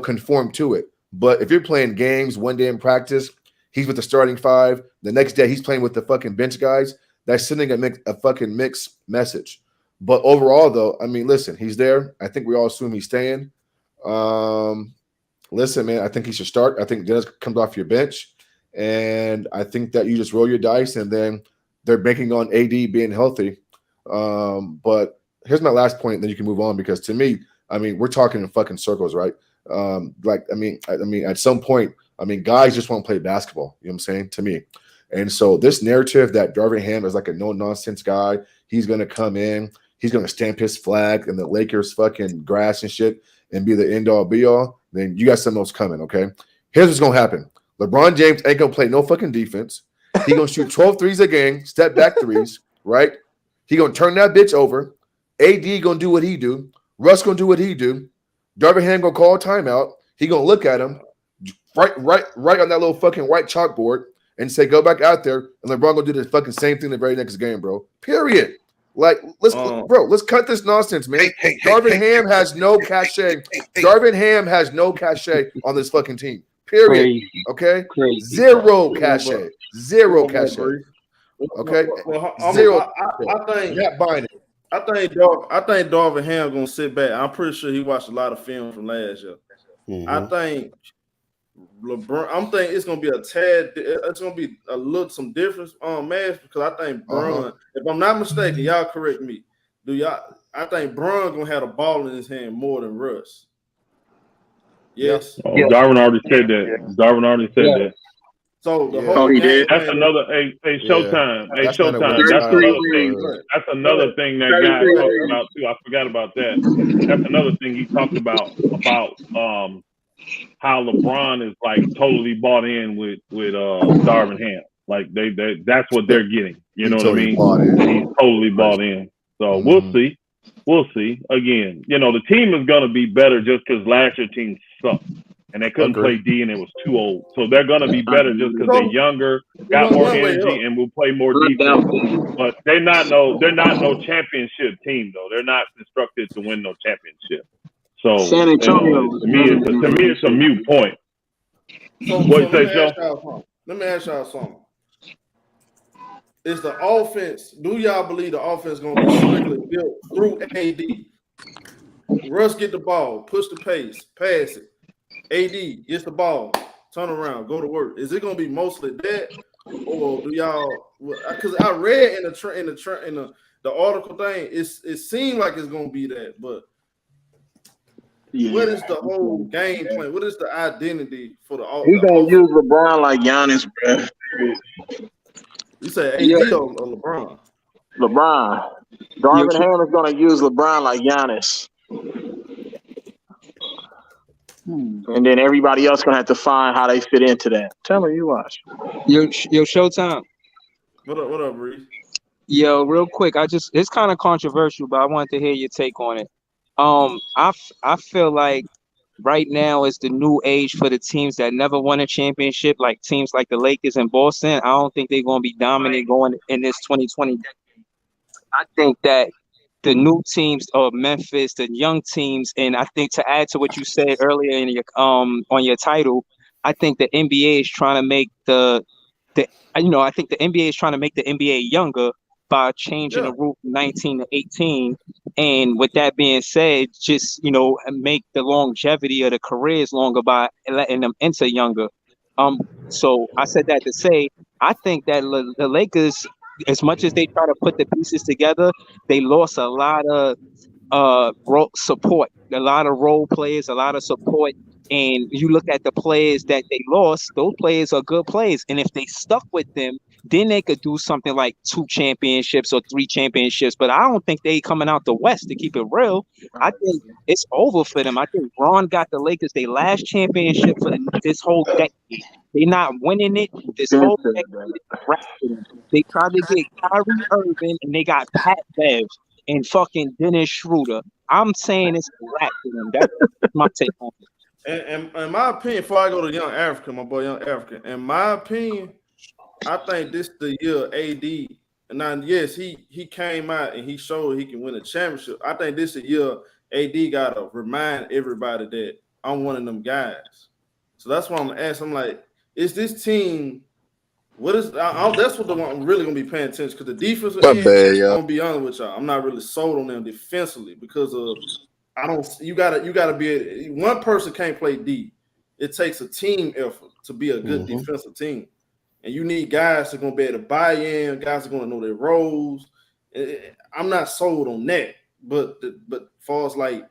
conform to it. But if you're playing games one day in practice, he's with the starting five. The next day he's playing with the fucking bench guys. That's sending a fucking mixed message. But overall, though, listen, he's there. I think we all assume he's staying. Listen, man, I think he should start. I think Dennis comes off your bench, and I think that you just roll your dice, and then they're banking on AD being healthy. But here's my last point, then you can move on, because to me, we're talking in fucking circles, right? At some point, guys just want to play basketball. You know what I'm saying? To me. And so this narrative that Darvin Ham is like a no-nonsense guy, he's going to come in, he's going to stamp his flag in the Lakers fucking grass and shit and be the end-all, be-all, then you got something else coming, okay? Here's what's going to happen. LeBron James ain't going to play no fucking defense. He going to shoot 12 threes a game, step back threes, right? He going to turn that bitch over. AD going to do what he do. Russ going to do what he do. Darvin Ham going to call a timeout. He going to look at him right on that little fucking white chalkboard and say, go back out there, and LeBron going to do the fucking same thing the very next game, bro. Period. Like, let's cut this nonsense, man. Darvin Ham has no cachet. Darvin Ham has no cachet on this fucking team. Period. Okay? Zero cachet. Zero cachet. Okay? Zero. Not buying it. I think Darvin Ham gonna sit back. I'm pretty sure he watched a lot of film from last year. Mhm. I think LeBron. I'm thinking it's gonna be a tad. It's gonna be some difference on match because I think Bron. If I'm not mistaken, y'all correct me. I think Bron gonna have the ball in his hand more than Russ. Yes. Oh, Darwin already said that. Darwin already said that. So the whole he game did. That's another ShowTyme. Hey, That's not a ShowTyme. waste That's of another time. thing. That's another thing that guy talked about too. I forgot about that. That's another thing he talked about how LeBron is like totally bought in with Darvin Ham. Like that's what they're getting. You know what I mean? He's totally bought in. So we'll see. We'll see. Again, the team is gonna be better just because last year's team sucked. And they couldn't play D, and it was too old. So they're going to be better just because they're younger, got more energy, and will play more defense. But they're not no championship team though. They're not constructed to win no championship. So San Antonio. To me, it's a mute point. What you say, Joe? Let me ask y'all something. Is the offense? Do y'all believe the offense is going to be strictly built through AD? Russ get the ball, push the pace, pass it. AD gets the ball, turn around, go to work. Is it going to be mostly that, or do y'all? Because I read in the article thing, it seemed like it's going to be that, but what is the whole game plan? What is the identity for the offense? He's gonna use LeBron like Giannis, bro. You say AD or LeBron? LeBron. Darvin Ham is gonna use LeBron like Giannis. And then everybody else gonna have to find how they fit into that. Tell me, you watch. Yo, ShowTyme. What up, Reese? Yo, real quick, it's kind of controversial, but I wanted to hear your take on it. I feel like right now is the new age for the teams that never won a championship, like teams like the Lakers and Boston. I don't think they're gonna be dominant going in this 2020. I think that the new teams of Memphis, the young teams, and I think to add to what you said earlier in your on your title, I think the NBA is trying to make I think the NBA is trying to make the NBA younger by changing the rule from 19 to 18. And with that being said, just make the longevity of the careers longer by letting them enter younger. So I said that to say I think that the Lakers, as much as they try to put the pieces together, they lost a lot of support, a lot of role players, a lot of support. And you look at the players that they lost, those players are good players. And if they stuck with them, then they could do something like 2 championships or 3 championships. But I don't think they coming out the West, to keep it real. I think it's over for them. I think Ron got the Lakers their last championship for this whole decade. They're not winning it this whole decade. They tried to get Kyrie Irving, and they got Pat Bev and fucking Dennis Schroeder. I'm saying it's a wrap for them. That's my take on it. And in my opinion, before I go to Young African, my boy Young African, in my opinion, I think this the year AD. And now, yes, he came out and he showed he can win a championship. I think this is the year AD got to remind everybody that I'm one of them guys. So that's why I'm asking. I'm like, is this team? What is? That's what I'm really gonna be paying attention because the defense. I'm gonna be honest with y'all. I'm not really sold on them defensively because of. I don't. You gotta be. One person can't play D. It takes a team effort to be a good defensive team, and you need guys that are gonna be able to buy in. Guys are gonna know their roles. I'm not sold on that, but far as like,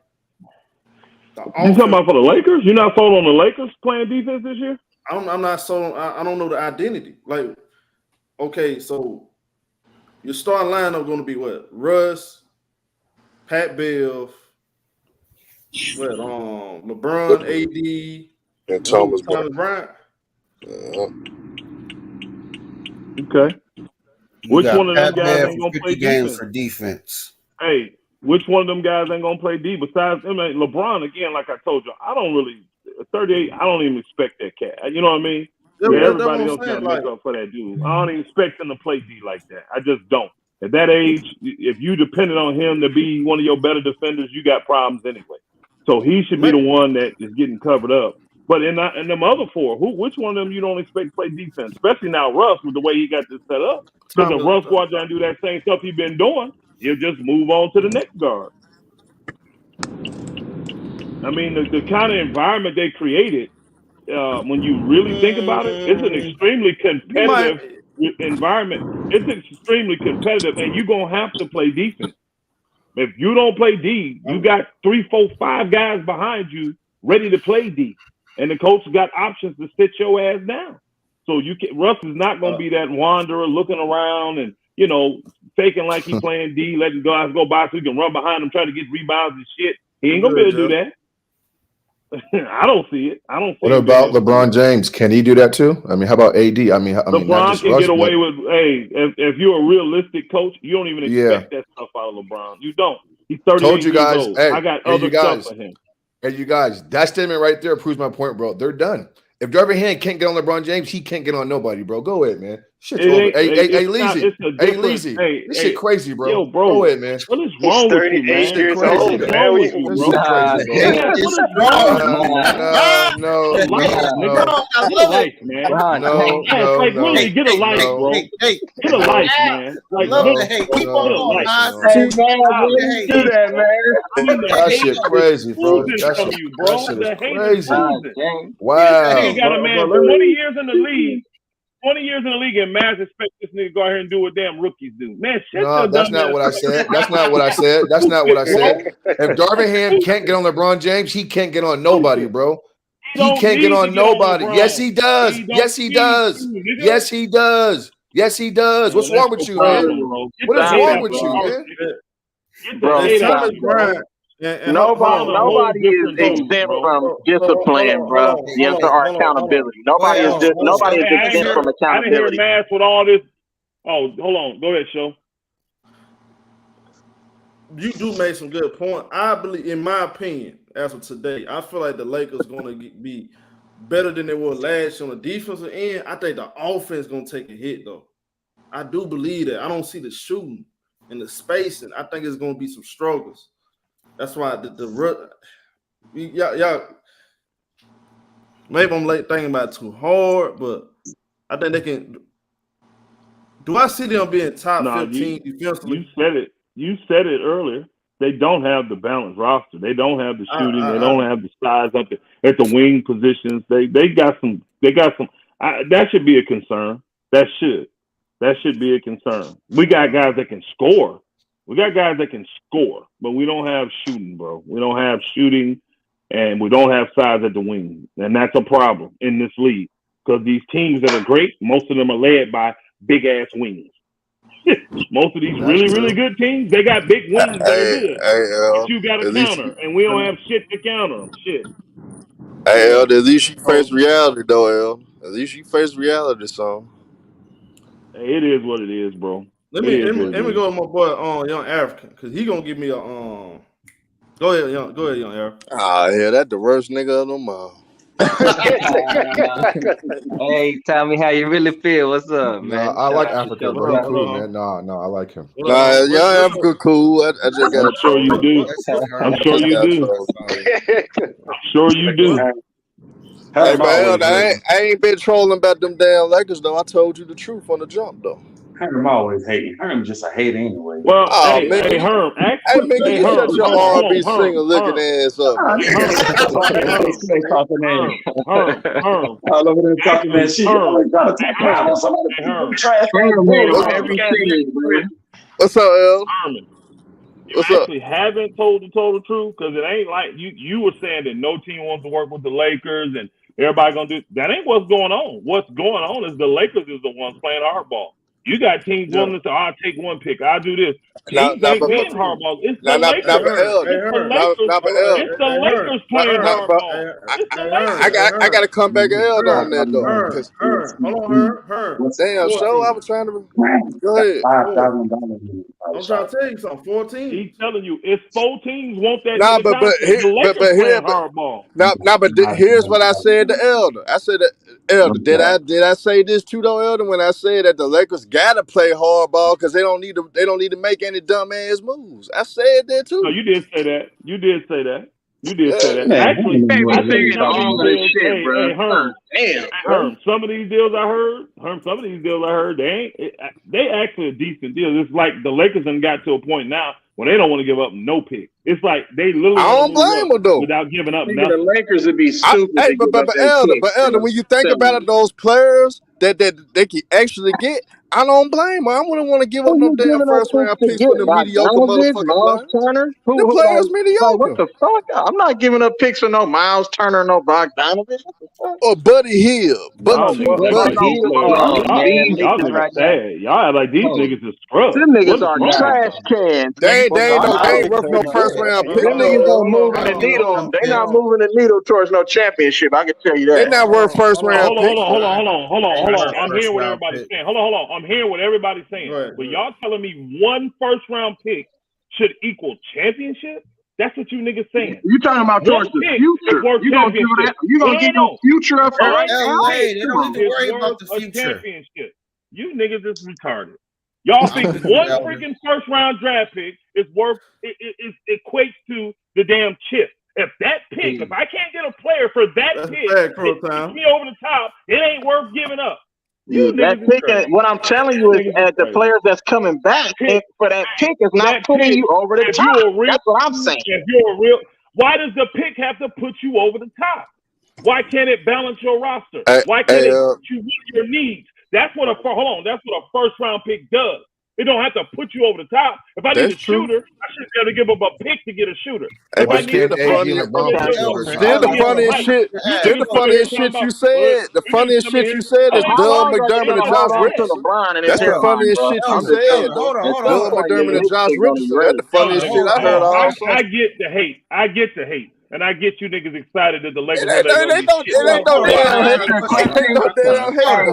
you talking about for the Lakers? You're not sold on the Lakers playing defense this year? I'm not sold. I don't know the identity. Like, okay, so your starting lineup going to be what? Russ, Pat Bev. What? LeBron, AD, and Thomas Bryant. Okay. Which one of them guys ain't gonna play games for defense? Hey, which one of them guys ain't gonna play D? Besides, LeBron again. Like I told you, I don't really 38. I don't even expect that cat. You know what I mean? Everybody else got to make up for that dude. I don't even expect him to play D like that. I just don't. At that age, if you depended on him to be one of your better defenders, you got problems anyway. So he should be the one that is getting covered up. But in them other four, which one of them you don't expect to play defense? Especially now Russ with the way he got this set up. Because if Russ go out there and do that same stuff he's been doing, he'll just move on to the next guard. I mean, the kind of environment they created, when you really think about it, it's an extremely competitive environment. It's extremely competitive, and you're going to have to play defense. If you don't play D, you got 3, 4, 5 guys behind you ready to play D. And the coach got options to sit your ass down. So Russ is not going to be that wanderer looking around and, faking like he's playing D, letting guys go by so he can run behind him, trying to get rebounds and shit. He ain't going to be able to do that. I don't see it. What about LeBron James? Can he do that too? I mean, how about AD? LeBron can get away with. Hey, if you're a realistic coach, you don't even expect that stuff out of LeBron. You don't. He's 38 years old. I got other stuff for him. Hey, you guys, that statement right there proves my point, bro. They're done. If Darvin Ham can't get on LeBron James, he can't get on nobody, bro. Go ahead, man. Shit's over. Hey, Leezy. This shit crazy, bro. Yo, bro. Go ahead, man. What is wrong with you, man? This shit crazy, man. This shit crazy, bro. No. Get a life, man. No. Like, really, get a life, bro. Get a life, man. Like, Keep on do that, man. That shit crazy, bro. That shit is crazy. Wow. You got a man 20 years in the league. 20 years in the league, and Mavs expect this nigga to go out here and do what damn rookies do. Man, no, that's not what I said. That's not what I said. If Darvin Ham can't get on LeBron James, he can't get on nobody, bro. He can't get on nobody. Yes, he does. Yes, he does. Yes, he does. Yes, he does. What's wrong with you, man? What is wrong with you, man? Bro, nobody is exempt from discipline, bro. Or accountability. Nobody is exempt from accountability. I didn't hear Mass with all this. Oh, hold on. Go ahead, Show. You do make some good point. I believe, in my opinion, as of today, I feel like the Lakers going to be better than they were last year on the defensive end. I think the offense going to take a hit, though. I do believe that. I don't see the shooting and the spacing. I think it's going to be some struggles. That's why y'all maybe I'm late thinking about it too hard, but I think they can. Do I see them being top 15 defensively? You said it earlier. They don't have the balanced roster. They don't have the shooting. They don't have the size up at the wing positions. They got some. That should be a concern. That should be a concern. We got guys that can score. But we don't have shooting, bro. We don't have shooting, and we don't have size at the wing. And that's a problem in this league because these teams that are great, most of them are led by big-ass wings. Most of these really good teams, they got big wings that are good. But you got to counter, and we don't have shit to counter them. Shit. Hey, El, at least you face reality, though, El. At least you face reality, so. Hey, it is what it is, bro. Let me go with my boy Young African, because he gonna give me a Go ahead, Young African. Yeah, that's the worst nigga of them all. Hey, tell me how you really feel. What's up, man? I like Africa, bro. He's cool, man. No, I like him. Young Africa cool. I just got. I'm sure you do. I'm sure you do. Hey, man, I ain't been trolling about them damn Lakers, though. I told you the truth on the jump, though. Herm always hating. Herm just a hater anyway. Well, hey, Herm. Hey, man, you shut your R&B singer looking ass up. Herm. All over there talking that shit. What's up, El? Herman. You actually haven't told the truth because it ain't like you were saying that no team wants to work with the Lakers and everybody gonna do that. Ain't what's going on. What's going on is the Lakers is the ones playing hardball. You got teams wanting to say, I'll take one pick. I'll do this. Teams ain't playing hardball. It's the Lakers. It's the Lakers playing hardball. I got to come back L on that, though. Hold on, her. Damn, Show, I was trying to... Go ahead. I'm trying to tell you something. 14. He's telling you, it's 4 teams want that. Nah, but here's what I said to Elder. I said that Elder, did I say this too though, Elder? When I said that the Lakers gotta play hardball because they don't need to make any dumbass moves. I said that too. No, you did say that. You did say that. You did say that. Man, Actually, I think saying some of all these of this deals. shit, bro. Hey, Herm. Damn, Herm. Some of these deals I heard, they actually a decent deal. It's like the Lakers done got to a point now where they don't want to give up no pick. It's like they literally I don't blame them though. without giving up the nothing. Lakers would be stupid. But Elder, when you think about those players that they can actually get, I don't blame them. I wouldn't want to give up no damn first round picks for the mediocre motherfucking Miles players. Turner. The players mediocre. What the fuck? I'm not giving up picks for no Miles Turner, no Bogdanovich. What the fuck? Or Buddy Hill. Y'all act like these niggas is scrubs. Them niggas are trash cans. They ain't worth no first round pick. Them niggas don't move the needle. They not moving the needle towards no championship. I can tell you that. They're not worth first round picks. Hold on. I'm hearing what everybody's saying. Hold on. I'm hearing what everybody's saying. But y'all telling me one first round pick should equal championship? That's what you niggas saying. You talking about towards the future? You gonna give that? You gonna get your future up for right now? They don't need to worry about the future. Championship. You niggas is retarded. Y'all think one freaking first round draft pick is worth it equates to the damn chip. If that pick, if I can't get a player for that pick, it puts me over the top, it ain't worth giving up. That pick, what I'm telling you is that the players that's coming back for that pick is not putting you over the top. That's what I'm saying. If you're a real, why does the pick have to put you over the top? Why can't it balance your roster? Why can't it put you with your needs? That's what a first round pick does. It don't have to put you over the top. If I need a shooter, I should be able to give up a pick to get a shooter. Hey, but still the funniest shit you said. The funniest shit you said is Doug McDermott and Josh Richardson. That's the funniest shit you said. Doug McDermott and Josh Richardson. That's the funniest shit I heard all summer. I get the hate. And I get you niggas excited that the Lakers ain't no damn hate.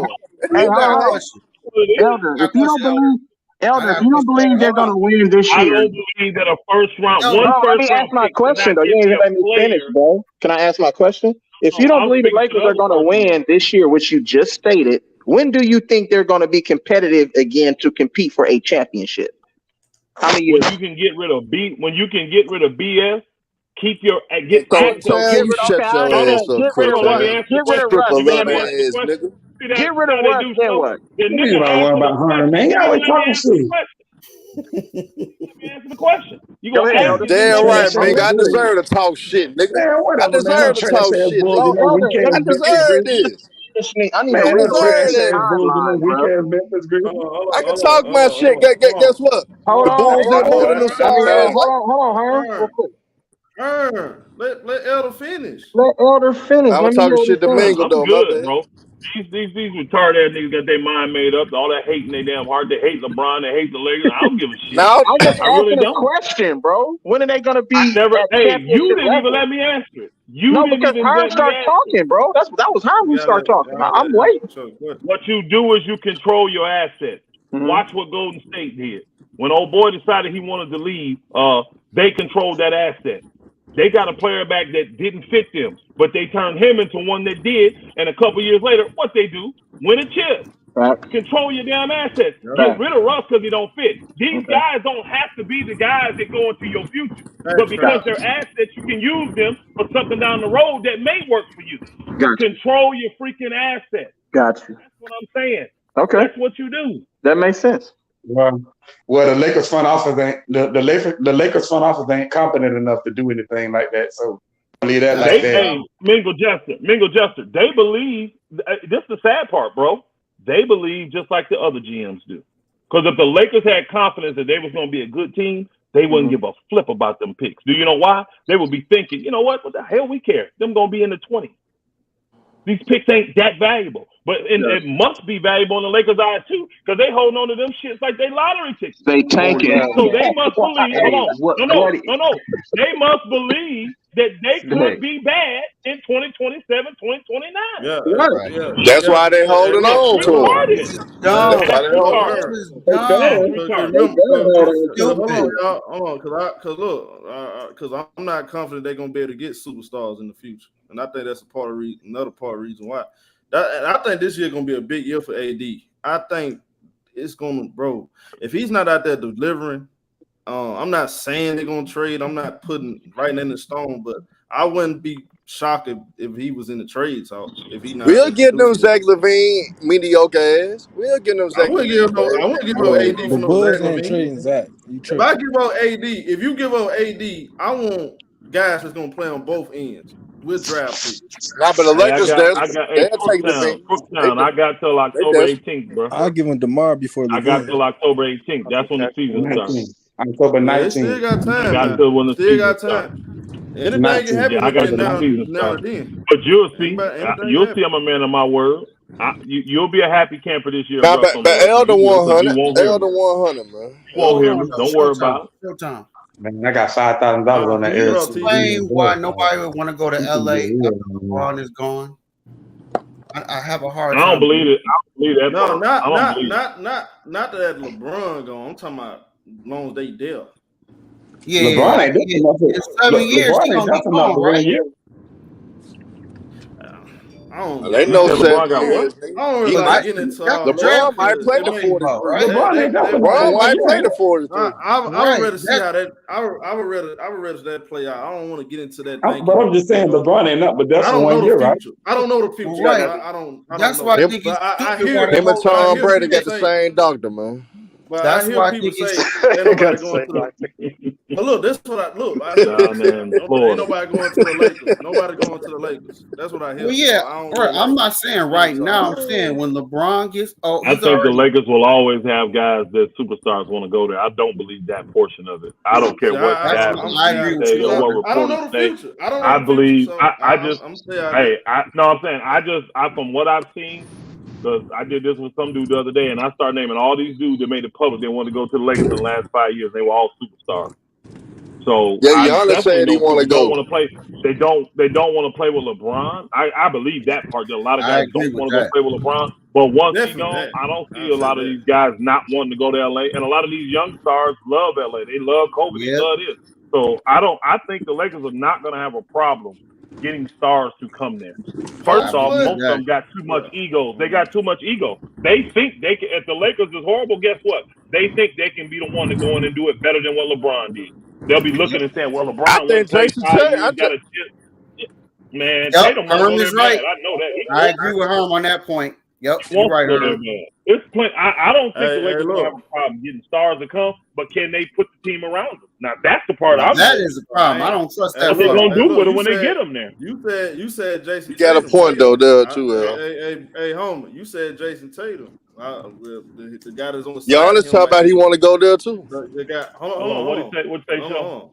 Elder, if you don't believe they're gonna win this year, I don't believe that a first round. Let me ask my question though. You ain't let me finish, bro. Can I ask my question? If you don't believe the Lakers are gonna win this year, which you just stated, when do you think they're gonna be competitive again to compete for a championship? How many years? When you can get rid of BS, keep your get rid of Russ, then what? You don't about Hunter, man. You always talking shit. Let me answer the question. You Go ahead. Damn right, nigga. I deserve to talk shit, nigga. Man, whatever, I deserve to talk shit. I deserve this. I need to I can talk my shit. Guess what? Hold the Bulls did more than them sorry. Hold on. Let Elder finish. Let Elder finish. I was talking shit to Mingle though, good, bro. These retarded ass niggas got their mind made up. All that hate in their damn heart. They hate LeBron. They hate the Lakers. I don't give a shit. No, I'm just asking a question, bro. When are they gonna be? You didn't even let me answer it. Because Herm started talking, bro. That was Herm who started talking. I'm waiting. What you do is you control your assets. Mm-hmm. Watch what Golden State did. When old boy decided he wanted to leave, they controlled that asset. They got a player back that didn't fit them, but they turned him into one that did. And a couple years later, what they do? Win a chip. Right. Control your damn assets. Right. Get rid of Russ because he don't fit. These guys don't have to be the guys that go into your future. But because they're assets, you can use them for something down the road that may work for you. Control your freaking assets. Got you. That's what I'm saying. Okay. That's what you do. That makes sense. Well, the Lakers front office ain't the Lakers front office ain't competent enough to do anything like that. So leave that like that. Hey, Mingle Jester. They believe. This is the sad part, bro. They believe just like the other GMs do. Because if the Lakers had confidence that they was going to be a good team, they wouldn't give a flip about them picks. Do you know why? They would be thinking, you know what? What the hell we care? Them going to be in the 20s. These picks ain't that valuable. But it must be valuable in the Lakers' eyes, too, because they holding on to them shits like they lottery tickets. They tanking. So they must believe, No. They must believe that they could be bad in 2027, 2029. Yeah. That's why they holding on to it. Because I'm not confident they're gonna be able to get superstars in the future, and I think that's another part of the reason why. I think this year gonna be a big year for AD. I think it's gonna, bro. If he's not out there delivering, I'm not saying they're gonna trade. I'm not putting right in the stone, but I wouldn't be shocked if he was in the trade talks. If he not, we'll get them Zach LaVine mediocre ass. We'll get them Zach. I wouldn't give no AD for no Bulls Zach ain't LaVine. trading Zach. If I give up AD, if you give up AD, I want guys that's gonna play on both ends with draft picks. Nah, but the Lakers, they'll take Crooktown. I got till October 18th, bro. I'll give him DeMar before I got till October 18th. That's when the season starts. October 19th. They still got time. I got till when the season starts. Anything can happen. Yeah, I got till the season starts. But you'll see. You'll see I'm a man of my word. You'll be a happy camper this year. Nah, but Elder 100. Elder 100, man. You won't hear me. Don't worry about it. Showtime. Man, I got $5,000 on that area. Explain why nobody would want to go to LA after LeBron is gone. I have a hard time. I don't believe it. I don't believe that. No, not that LeBron gone. I'm talking about long as they there. Yeah, LeBron ain't in 7 years he gonna be gone, right? I don't. They know LeBron got what? I don't really like getting into all LeBron might play the 43. LeBron might play the 43. I would rather see how that. I would rather that play out. I don't want to get into that. But I'm just saying LeBron ain't up, but that's I don't know 1 year, the right? future. I don't know the future. Right. I don't. That's know. why I think I hear him and Tom Brady got the say, same doctor, man. But That's I hear why I people think say ain't nobody going to the. But look, this is what I look. I said, ain't nobody going to the Lakers. Nobody going to the Lakers. That's what I hear. Well, yeah, I'm not saying right now. I'm saying when LeBron gets. I think the Lakers will always have guys that superstars want to go there. I don't believe that portion of it. I don't care what guys say or what reporters say. I believe. I'm saying from what I've seen. Because I did this with some dude the other day, and I started naming all these dudes that made it public they wanted to go to the Lakers in the last 5 years. They were all superstars. So Giannis said he want to go. They don't want to play with LeBron. I believe that part. That a lot of guys don't want to go play with LeBron. But once he's gone, I don't see a lot of these guys not wanting to go to LA. And a lot of these young stars love LA. They love Kobe. They love this. So I think the Lakers are not going to have a problem getting stars to come there. First off, most of them got too much ego. They got too much ego. They think they can. If the Lakers is horrible, guess what? They think they can be the one to go in and do it better than what LeBron did. They'll be looking and saying, "Well, LeBron won 5 years, got a chip." Man, Tatum Herm is right. I know that. I agree with Herm on that point. Yep, you're right, Herm. It's plenty. I don't think the Lakers will have a problem getting stars to come, but can they put the team around them? Now that's the part. That is the problem. I don't trust that. What they gonna do with it when they get them there? You said Jason. You got a point though, there too. Hey, Homer. You said Jason Tatum. The guy that's on the side. Giannis talk about he want to go there too. The guy. Hold on. What they show?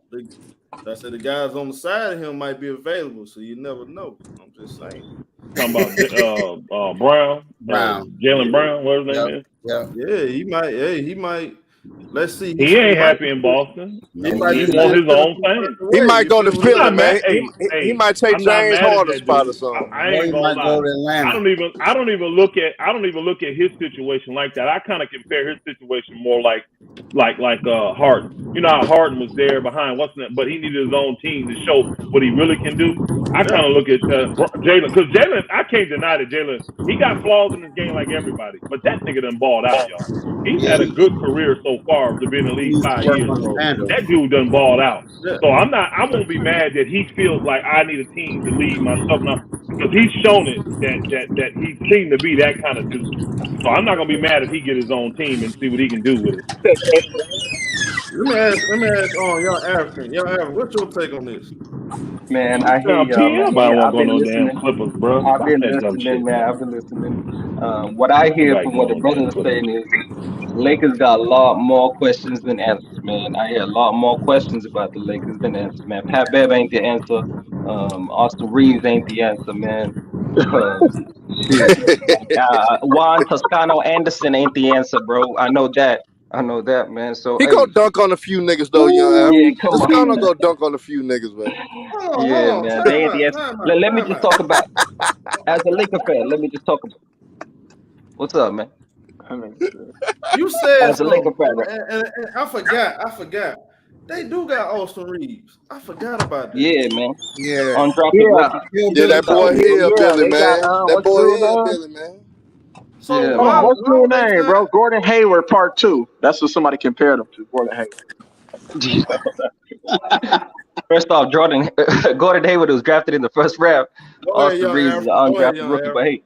I said the guys on the side of him might be available, so you never know. I'm just saying. Talking about Brown, Jaylen Brown, what his name is? Yeah, he might. Hey, he might. Let's see. He ain't happy in Boston. He want his own thing. He might go to Philly, man. He might take James Harden's spot or something. I ain't gonna lie. I don't even look at his situation like that. I kind of compare his situation more like Harden. You know how Harden was there behind but he needed his own team to show what he really can do. I kind of look at Jaylen, because Jaylen, I can't deny that Jaylen, he got flaws in his game like everybody, but that nigga done balled out, y'all. He's had a good career so far to be in the league 5 years, bro. That dude done balled out. So I won't be mad that he feels like I need a team to lead myself now, because he's shown it that he seemed to be that kind of dude. So I'm not gonna be mad if he get his own team and see what he can do with it. Let me ask Young African, what's your take on this? Man, I hear y'all. I've been listening. Clippers, bro. I've been listening, man. I've been listening. What I hear from what the brother is saying is Lakers got a lot more questions than answers, man. I hear a lot more questions about the Lakers than answers, man. Pat Bev ain't the answer. Austin Reeves ain't the answer, man. Juan Toscano Anderson ain't the answer, bro. I know that, man. So he go dunk on a few niggas though, young. Yeah, come on. Toscano go dunk on a few niggas, man. Yeah, man. They ain't the answer. Let me just talk about, as a Laker fan. Let me just talk about. What's up, man? You said as a Laker fan, right? and I forgot. They do got Austin Reeves. I forgot about that. Yeah, man. Yeah. Undrafted rookie. Yeah, that boy Hillbilly, man. That boy Hillbilly, man. So Yeah, why what's would his they name, sign? bro? Gordon Hayward Part 2. That's what somebody compared him to. Gordon Hayward. First off, Gordon Hayward was drafted in the first round. Austin Reeves is an undrafted rookie, but hey,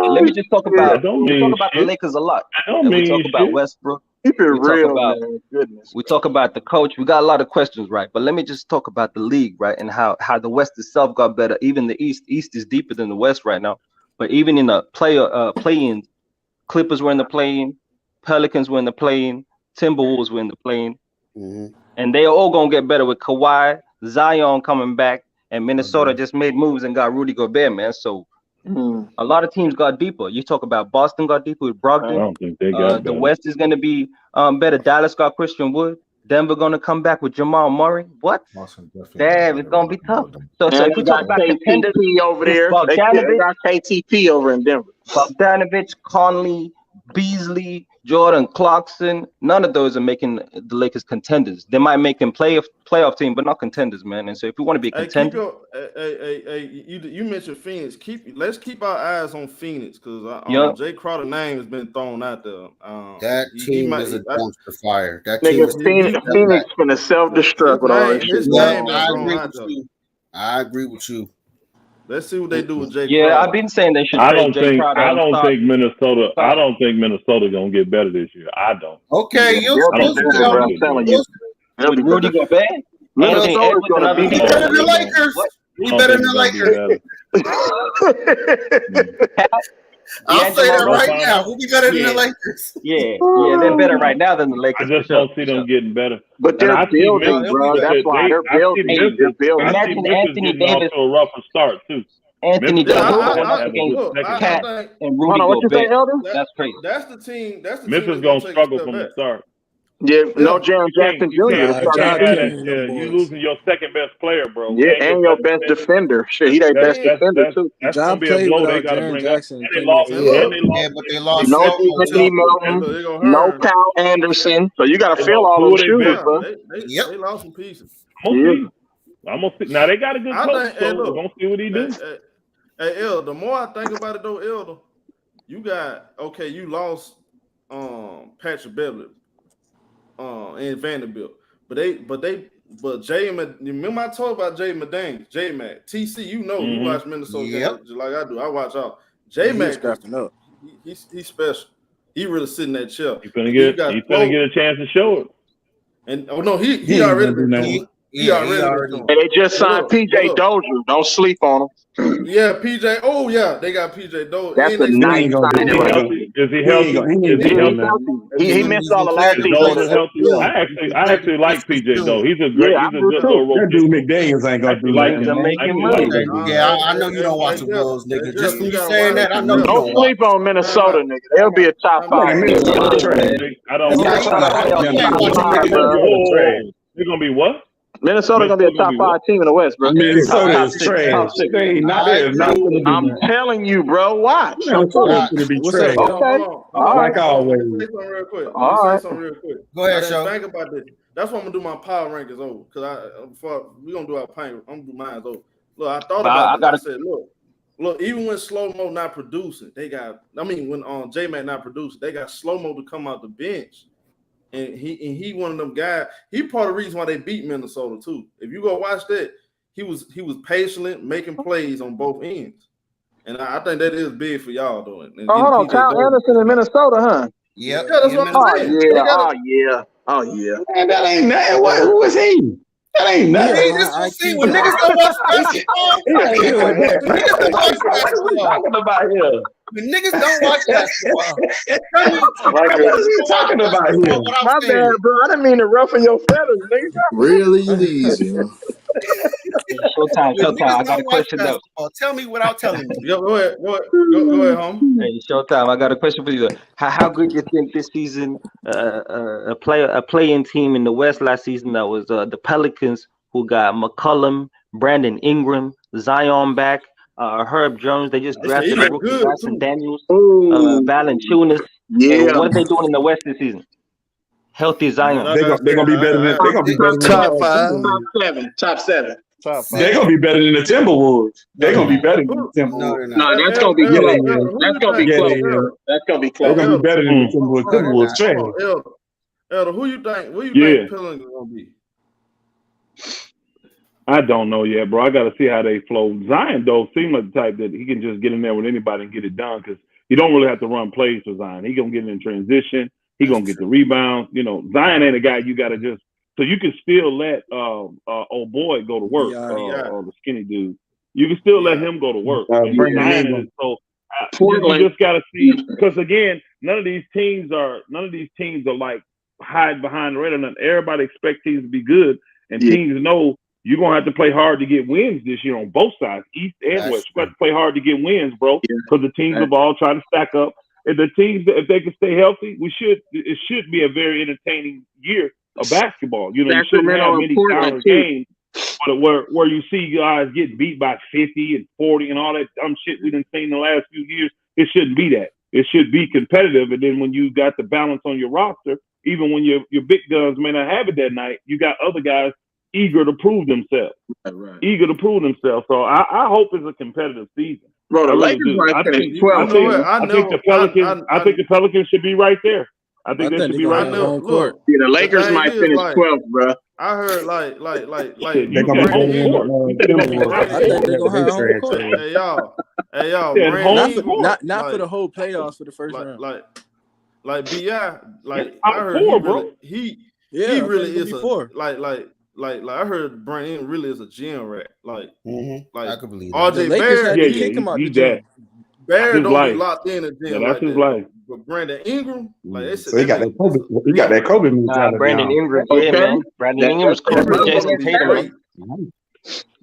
let me just talk about the Lakers a lot. And we talk about Westbrook. Keep it we real, talk about, man. Goodness. We talk about the coach. We got a lot of questions, right? But let me just talk about the league, right? And how the West itself got better. Even the East is deeper than the West right now. But even in the play-in, Clippers were in the play-in, Pelicans were in the play-in, Timberwolves were in the play-in. And they are all gonna get better with Kawhi, Zion coming back, and Minnesota just made moves and got Rudy Gobert, man. So a lot of teams got deeper. You talk about Boston got deeper with Brogdon. I don't think they got the better. West is gonna be better. Dallas got Christian Wood. Denver gonna come back with Jamal Murray. What? Damn, it's gonna be tough. So if we talk about contenders over there, they got KTP over in Denver. Bogdanovich, Conley, Beasley, Jordan Clarkson, none of those are making the Lakers contenders. They might make them playoff team, but not contenders, man. And so if we want to be a contender, You mentioned Phoenix. Let's keep our eyes on Phoenix because Jae Crowder name has been thrown out there. That team is a dumpster fire. That team Phoenix gonna self-destruct with all this shit. I agree with you. Let's see what they do with Jae Crowder. Yeah, I've been saying they should. I don't think Minnesota. I don't think Minnesota gonna get better this year. I don't. Okay, I'm telling you. With Rudy Gobert, Minnesota's gonna be better than the Lakers. We better than the Lakers. I'll say that right now. We'll be better than the Lakers. Yeah, they're better right now than the Lakers. I just don't see them getting better. But they're building, bro. That's why they're building. They're building. Imagine Anthony Davis to a rougher start too. Anthony Davis against Cat and Rudy Gobert. That's crazy. That's the team. Memphis gonna struggle from the start. Yeah, no Jaren Jackson Jr. You losing your second best player, bro. Yeah, and your best defender. Shit, he their best defender too. That's gonna be a blow they gotta bring up. And they lost. But they lost. No Anthony Melton, no Kyle Anderson. So you gotta fill all those shoes, bro. They lost some pieces. I'm gonna see. Now they got a good coach, so we're gonna see what he do. Hey, El, the more I think about it though, Elder, you lost Patrick Beverly. In Vanderbilt, but Jay, remember I told about Jay Madang, J Mac, TC. You know, you watch Minnesota just like I do. I watch out. J Mac stepping up. He's special. He really sitting that chair. He's gonna get a chance to show it. And he already been doing it. He already. And they just signed PJ Dozier. Don't sleep on him. Yeah, PJ. Oh yeah, they got PJ Dozier. That's a nice signing. Is he healthy? He missed all the last season. I actually like PJ though. He's a good little role. That dude McDaniels ain't gonna do like Yeah, I know you don't watch the Bulls, nigga. Just for you saying that, I know you don't sleep on Minnesota, nigga. They'll be a top 5. I don't. They're gonna be what? Minnesota gonna be a top 5 team in the West, bro. Minnesota is trash. I'm telling you, bro. Watch. Minnesota's gonna be trash. Okay. Like always. All right. Something real quick. Go ahead, Show. Think about this. That's why I'm gonna do my power rankings over. Because we're gonna do our paint. I'm gonna do mine over. Look, I thought about this. I said, look, even when Slow Mo not producing, when J-Mac not producing, they got Slow Mo to come out the bench. And he one of them guys. He part of the reason why they beat Minnesota too. If you go watch that, he was patient, making plays on both ends. And I think that is big for y'all doing. Hold on, Kyle Anderson in Minnesota, huh? Yep. Yeah, that's what I'm saying. Oh yeah. Man, that ain't nothing. Who is he? That ain't nothing. When niggas don't watch basketball, when niggas don't watch basketball, what is he talking about here? My bad, bro. I didn't mean to ruffle your feathers, nigga. Really easy. Showtime. I got a question though. Tell me without telling me. Go ahead, home. Hey, Showtime. I got a question for you. How good you think this season? A playing team in the West last season that was the Pelicans, who got McCollum, Brandon Ingram, Zion back, Herb Jones. They just drafted a rookie, Bryson Daniels, Valanciunas. Yeah. And what are they doing in the West this season? Healthy Zion. They're gonna be better than Top 5. Top seven. Top 5. They're gonna be better than the Timberwolves. They're gonna be better than the Timberwolves. No, that's gonna be close. That's gonna be close. That's gonna be They're close. gonna be better than the Timberwolves. Timberwolves trash. Elder, who you think Pelicans gonna be? I don't know yet, bro. I got to see how they flow. Zion, though, seems like the type that he can just get in there with anybody and get it done because you don't really have to run plays for Zion. He going to get in transition. He going to get the rebounds. You know, Zion ain't a guy you got to just – so you can still let old boy go to work or the skinny dude. You can still let him go to work. So you just got to see – because, again, none of these teams are like hide behind the radar. Everybody expects teams to be good, and teams know – you're going to have to play hard to get wins this year on both sides, East and West. You have to play hard to get wins, bro, because the teams have all tried to stack up. And the teams, if they can stay healthy, it should be a very entertaining year of basketball. You know, you shouldn't have many power games where you see guys getting beat by 50 and 40 and all that dumb shit we done seen in the last few years. It shouldn't be that. It should be competitive. And then when you got the balance on your roster, even when your big guns may not have it that night, you got other guys eager to prove themselves. Eager to prove themselves. So I hope it's a competitive season. Bro, the Lakers I think the Pelicans should be right there. I think they should be right there. Look, the Lakers might finish 12th, bro. I heard like they're gonna be Hey y'all, not for the whole playoffs for the first round. Like B.I. Like I heard he really is I heard Brandon really is a gym rat. Like I could believe that. RJ Barrett, he's that. Barrett don't be locked in the gym. That's his life. But Brandon Ingram, so he got that Kobe. He got that Kobe mentality. Brandon Ingram, man. Brandon Ingram's close to Jason Tatum.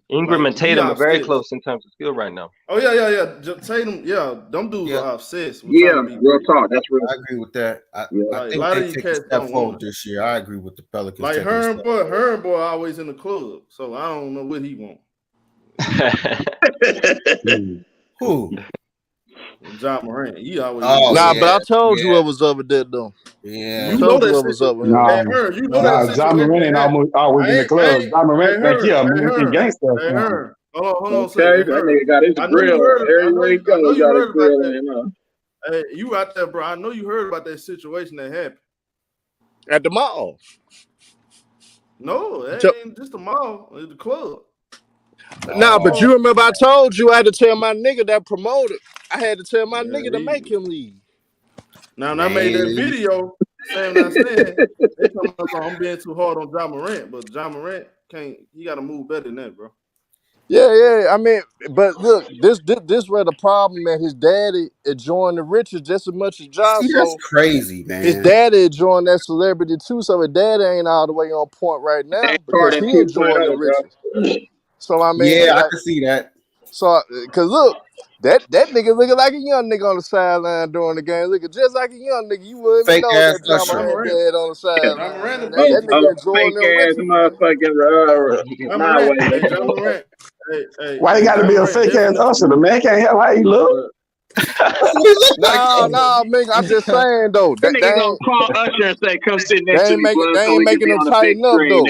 Ingram and Tatum are very close in terms of skill right now. Oh yeah. Tatum, them dudes are obsessed. Real talk. That's real. I agree with that. I think they take a step forward this year. I agree with the Pelicans. Like Herm boy always in the club, so I don't know what he want. Who? John Morant. He always. But I told you what was up with that though. Yeah, you know what was up with him. John Morant ain't always in the club. John Morant think he American gangster. Hold on. Okay, that nigga got his grill. Everywhere he goes, he got his grill. Hey, you out there, bro? I know you heard about that situation that happened at the mall. No, it ain't just the mall. It's the club. Nah, but you remember I told you I had to tell my nigga that promoted. I had to tell my nigga to make him leave. Now, when I made that video saying what I said, they talking about I'm being too hard on John Morant, but John Morant can't. He got to move better than that, bro. Yeah. I mean, but look, this where the problem that his daddy enjoying the riches just as much as John. See, that's crazy, man. His daddy enjoying that celebrity too, so his daddy ain't all the way on point right now because he enjoying the riches. So I mean, I can see that. So, cause look, that nigga looking like a young nigga on the sideline during the game, looking just like a young nigga. You wouldn't even know that John Morant dad on the sideline. That nigga enjoying them riches. Why you got to be a fake ass usher? The man can't help how he look. No, man. I'm just saying though. That nigga gonna call Usher and say, "Come sit next to me." They ain't making him tighten up though.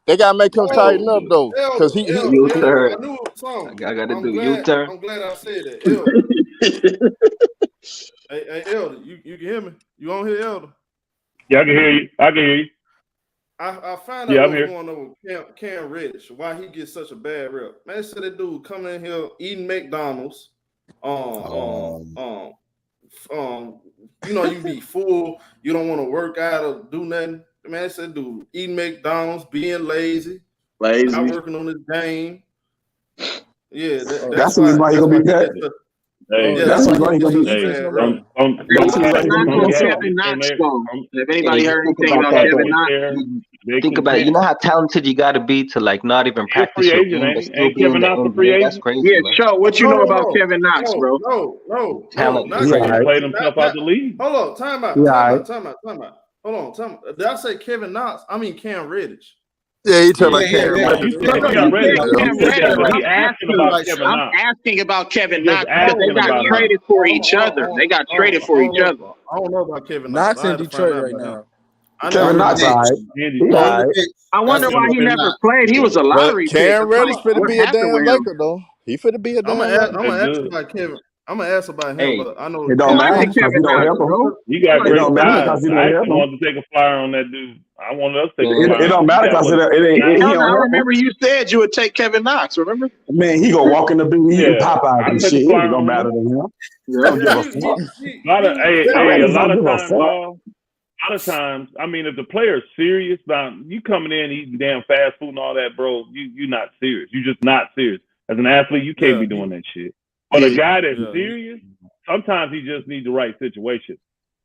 They gotta make him tighten up though, because he. I gotta do U-turn. I'm glad I said that. Hey, Elder, you can hear me? You on here, Elder? Yeah, I can hear you. I found out what's going on with Cam Reddish. Why he gets such a bad rep? Man, they said that dude coming in here eating McDonald's. You be full, you don't want to work out or do nothing. Man, I said, dude, eating McDonald's, being lazy, not working on his game. Yeah, that's why he gonna be bad. That's why he gonna be bad. If anybody heard anything about Kevin Knox, think about it. You know how talented you got to be to like not even practice your game, but still be in the NBA. That's crazy. Yeah, Show, what you know about Kevin Knox, bro? No. Talent. He played himself out the league. Hold on, time out. Hold on, time out. Did I say Kevin Knox? I mean Cam Reddish. Yeah, you talking about Cam Reddish. I'm asking about Kevin Knox because they got traded for each other. I don't know about Kevin Knox. Knox in Detroit right now. Kevin Knox, all right. He all right. I wonder why he never played. He was a lottery pick. Cam Reddish finna be a damn Laker though. He finna be a damn Laker. I'm gonna ask about Kevin. I'm gonna ask about him, but I know it don't matter because he don't help him. He got great don't matter because he don't I help him. wanted to take a flyer on that dude. I wanted us to take a flyer. It don't matter because it ain't. I remember you said you would take Kevin Knox. Remember? Man, he gonna walk in the building, eating Popeyes and shit. It don't matter to him. Don't give a fuck. A lot of times, I mean, if the player's serious about you coming in eating damn fast food and all that, bro, you're not serious. You're just not serious. As an athlete, you can't be doing that shit. But a guy that's serious, sometimes he just needs the right situation.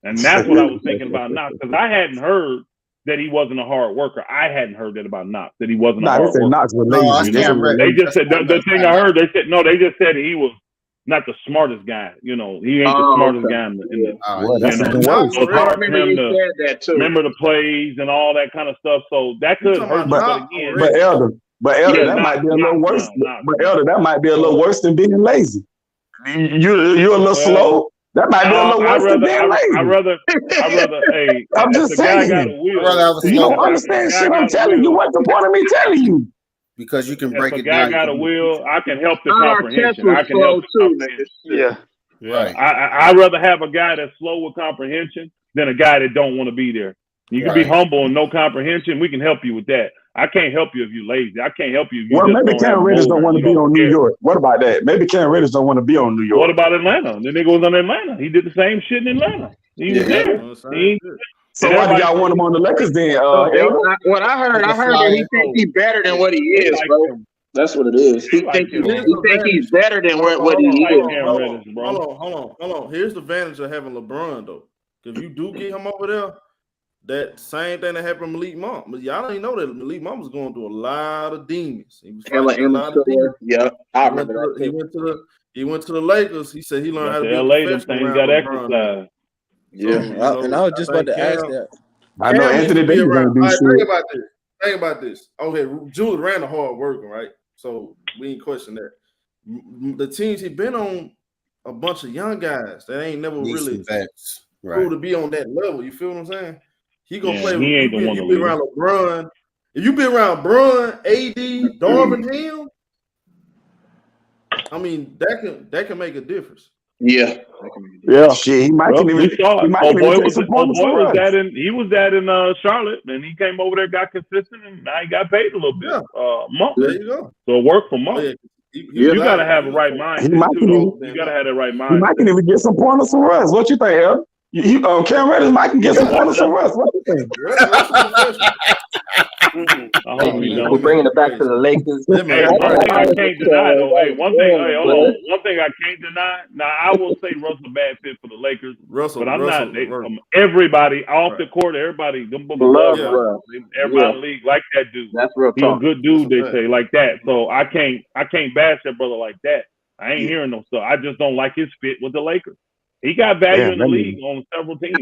And that's what I was thinking about Knox, because I hadn't heard that he wasn't a hard worker. I hadn't heard that about Knox, that he wasn't a hard worker. Knox was lazy. They just said the thing I heard. They just said he was not the smartest guy. You know, he ain't the smartest guy in the I remember you said that too. Remember the plays and all that kind of stuff. So that could hurt. But again, but Elder, that might be a little worse. But Elder, that might be a little worse than being lazy. You're a little slow. That might be a little worse than being lazy. I'd rather. Hey, I'm just saying. You don't understand shit I'm telling you. What's the point of me telling you? Because you can break it down. If a guy got a wheel, I can help the comprehension. I can help the comprehension. Right. I'd rather have a guy that's slow with comprehension than a guy that don't want to be there. You can be humble and no comprehension. We can help you with that. I can't help you if you're lazy. I can't help you if you maybe Cam Reddish don't want to be on New York. What about that? Maybe Cam Reddish don't want to be on New York. What about Atlanta? The nigga was on Atlanta. He did the same shit in Atlanta. He was there. So why do y'all want him on the Lakers then? What I heard that he think he's better than what he is, bro. That's what it is. He think he's better than what he is. Hold on. Here's the advantage of having LeBron though. If you do get him over there, that same thing that happened to Malik Monk. But y'all don't know that Malik Monk was going through a lot of demons. He was fighting a lot of demons. Yeah, I remember that. He went to the Lakers. He said he learned how to be LA. Them things got exercise. Yeah, and I was just about to ask that. I know Anthony Davis gonna do shit. Think about this. Okay, Julius Randle hard working, right? So we ain't question that. The teams he been on, a bunch of young guys that ain't never really cool to be on that level. You feel what I'm saying? He gonna play. He ain't the one to be around LeBron. If you be around Bron, AD, Darvin Ham, I mean that can make a difference. Yeah. Shit, he might even take some points. He was that in Charlotte, and he came over there, got consistent, and now he got paid a little bit. Month. There you go. So it worked for Month. You gotta have the right mind. You gotta have the right mind. He might can even get some pointers from Russ. What you think, El? Cam Reddish might can get some pointers from Russ. What you think? We're bringing it back to the Lakers. One thing I can't deny, though. One thing I can't deny. Now, I will say Russell's a bad fit for the Lakers, but I'm not. Everybody off the court, everybody in the league like that dude. That's real talk. He's a good dude, they say, like that. So I can't bash that brother like that. I ain't hearing no stuff. I just don't like his fit with the Lakers. He got value in the league on several teams.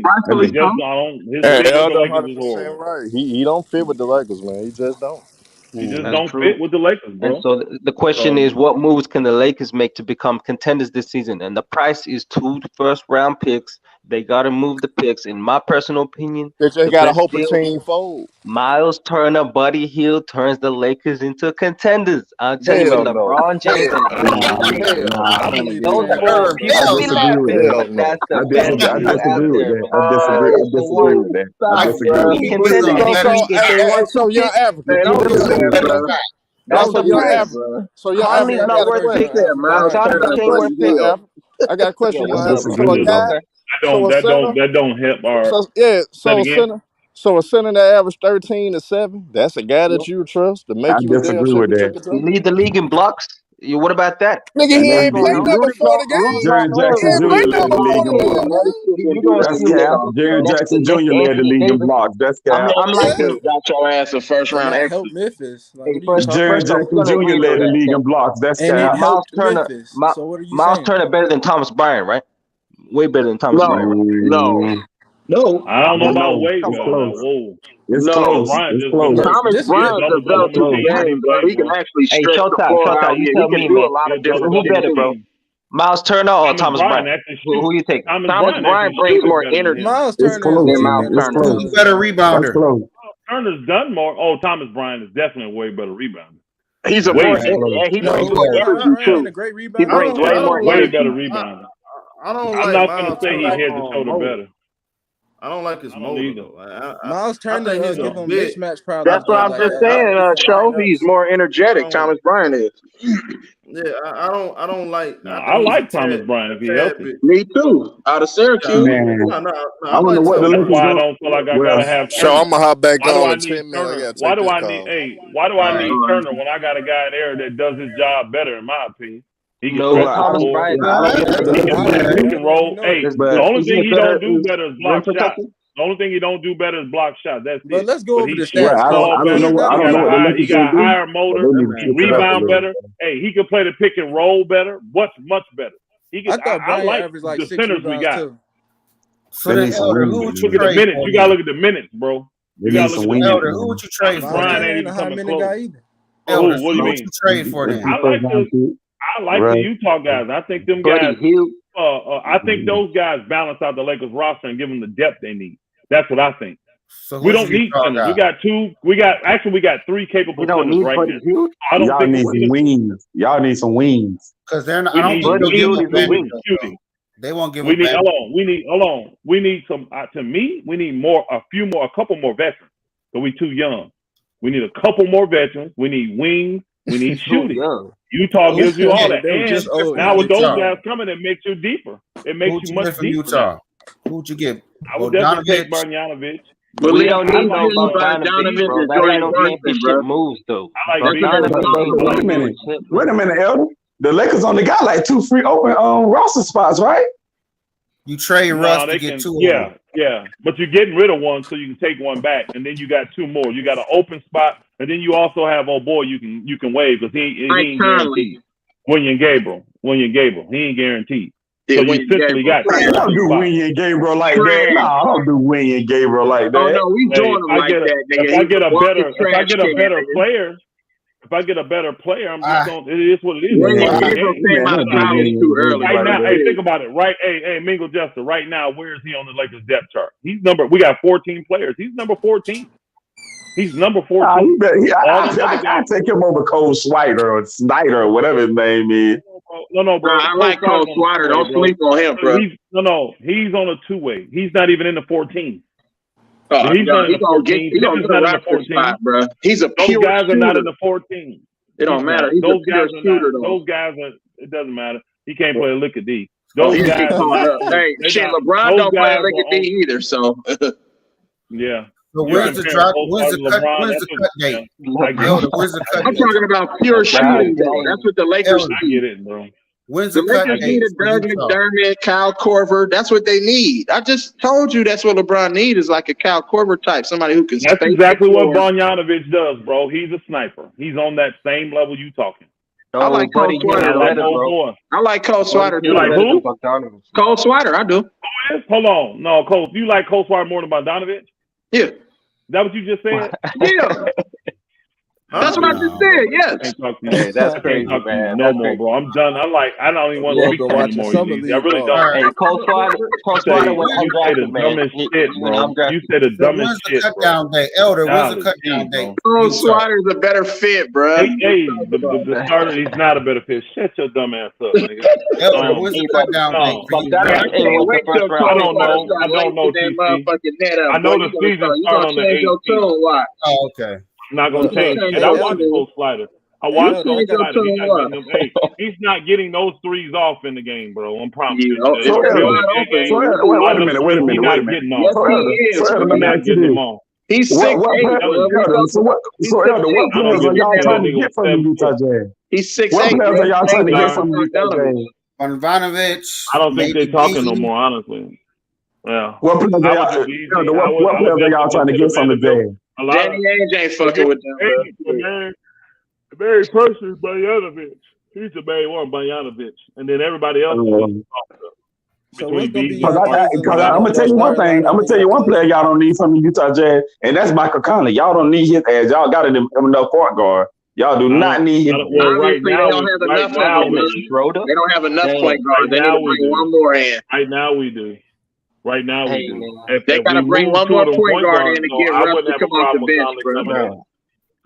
Right. He don't fit with the Lakers, man. He just don't. He just don't fit with the Lakers, bro. And so the question is, what moves can the Lakers make to become contenders this season? And the price is 2 first-round picks. They got to move the picks. In my personal opinion, they just got to hope a team fold. Miles Turner, Buddy Hield turns the Lakers into contenders. I'll tell you, LeBron James. I disagree with that. I got a question. That don't help. So a center that averaged 13 to 7, that's a guy that you trust to make you a damn championship. You lead the league in blocks. What about that? Nigga, he ain't played that before the game. Jared Jackson Jr. led the league in blocks. That's cap. Jared Jackson Jr. led the league in blocks. That's cap. I'm like, got your ass a first round exit. Help Memphis. Jared Jackson Jr. led the league in blocks. That's cap. Miles Turner better than Thomas Bryant, right? Way better than Thomas Bryant. No, I don't know about way better. Whoa. It's close. Thomas Bryant developed his game, bro. He can actually stretch the floor out. You tell me, man. Who better, bro? Miles Turner or Thomas Bryant? Who you take? Thomas Bryant brings more energy. Miles Turner than Miles Turner. Who's a better rebounder? Turner's done more. Oh, Thomas Bryant is definitely a way better rebounder. He's a way more he brings more energy too. He brings way better rebounder. I don't I'm like not Miles gonna say he head to shoulder better. I don't like his motor though. Miles Turner give him mismatch problems. That's what I'm just saying. Show he's more energetic. Thomas Bryant is. Yeah, I don't like. I like Thomas Bryant if he healthy. Me too. Out of Syracuse. I don't know what the That's why I don't feel like I gotta have. So I'm gonna hop back on in 10 Turner? minutes. Why do I need Turner when I got a guy there that does his job better, in my opinion? He can Thomas Bryant. He can roll. Hey, the only thing he don't do better is block shots. The only thing he don't do better is block shots. That's it. But let's go over the stats. I don't know. He got a higher motor. He rebound better. Hey, he can play the pick and roll better. What's much better? He can. I like averaged like the 6 centers we got. too. So then, Elder, who would you look at the trade minutes? for? You gotta look at the minutes, bro. You gotta look at the Elder, who would you trade for? Brian ain't even coming close. Elder, What do you who would mean? you trade for then? I like the Utah guys. I think them guys. I think those guys balance out the Lakers roster and give them the depth they need. That's what I think. So we don't need centers. We got two. We got three capable centers right now. I don't Y'all think need some wings. Y'all need some wings. Because they're not. I don't think they'll give them shooting. They won't give. We need. Hold on. We need some. To me, we need more. A couple more veterans. So we too young. We need a couple more veterans. We need wings. We need shooting. Utah gives you all that. And now with those guys coming, it makes you deeper. It makes you much deeper. Utah. Who'd you get? I would definitely take Bogdanovich. But we don't need no Bogdanovich, bro. That ain't no championship moves, though. Wait a minute, Elder. The Lakers only got like 2 free open roster spots, right? You trade Russ to get 2 of them. Yeah. But you're getting rid of one so you can take one back, and then you got 2 more. You got an open spot, and then you also have you can waive because he ain't guaranteed. William Gabriel. He ain't guaranteed. So you essentially got. I don't do William Gabriel like that. No, I don't do William Gabriel like that. Oh no, we doing him like that. If I get a better player. If I get a better player, I'm just going. It is what it is. Right now, hey, think about it. Right, hey, Mingle Jester. Right now, where is he on the Lakers depth chart? We got 14 players. He's number 14. He's number 14. I take him over Cole Swider or Snyder or whatever his name is. No, bro. I like Cole Swider. Don't sleep on him, bro. He's on a 2-way. He's not even in the 14. He's gonna get a reference spot, bro. He's a pure Those guys shooter. are not in the 14. It don't matter. He's those a pure shooter, though. Those guys are. It doesn't matter. He can't play a lick of D. Those guys. Hey, shit, LeBron don't play a lick of D either. So. So Yeah. where's the cut date? Where's the cut date? I'm talking about pure shooting, though. That's what the Lakers I get it, bro. When's the cut Lakers date? need a Doug McDermott, Kyle Korver. That's what they need. I just told you that's what LeBron needs is like a Kyle Korver type, somebody who can. That's exactly what Bogdanovich does, bro. He's a sniper. He's on that same level you talking. I like Cole Swider. I like Cole Swider. You like who? Cole Swider. I do. Hold on. No, Cole. You like Cole Swider more than Bogdanovich? Yeah. Is that what you just said? Yeah. That's what I just said. Yes. Hey, that's crazy, man. No more, bro. I'm done. I don't even want to speak anymore. I really don't. Hey, Cole Swider was undrafted, man. Shit, bro. You said the dumbest shit, bro. When's the cut down date? Elder, when's the cut down date? Cole Swider's a better fit, bro. Hey, the starter, he's not a better fit. Shut your dumb ass up, nigga. Elder, when's the cut down date? I don't know, TC. I know the season started on the 18th. Oh, okay. I'm not gonna change it. I watched Cole Slider. I watched Cole Slider. He's not getting those threes off in the game, bro. I'm promising you. Wait a minute. He's 6'8". So Elder, what players are y'all trying to get from the Utah Jazz? He's 6'8". What players are y'all trying to get from the Utah Jazz? Bogdanovich. I don't think they're talking no more, honestly. Yeah. What players are y'all trying to get from the Jazz? Danny Ainge ain't fucking with them. The very person is Bogdanovich. He's the main one, Bogdanovich, and then everybody else. I'm gonna tell you one thing. I'm gonna tell you one player y'all don't need from the Utah Jazz, and that's Michael Conley. Y'all don't need his ass. Y'all got enough point guard. Y'all do not need him. Obviously, they don't have enough of them. Schroeder. They don't have enough point guards. They need to bring one more in. Right now we do. Right now we do. They got to bring one more point guard in to get Russ to come off the bench, bro.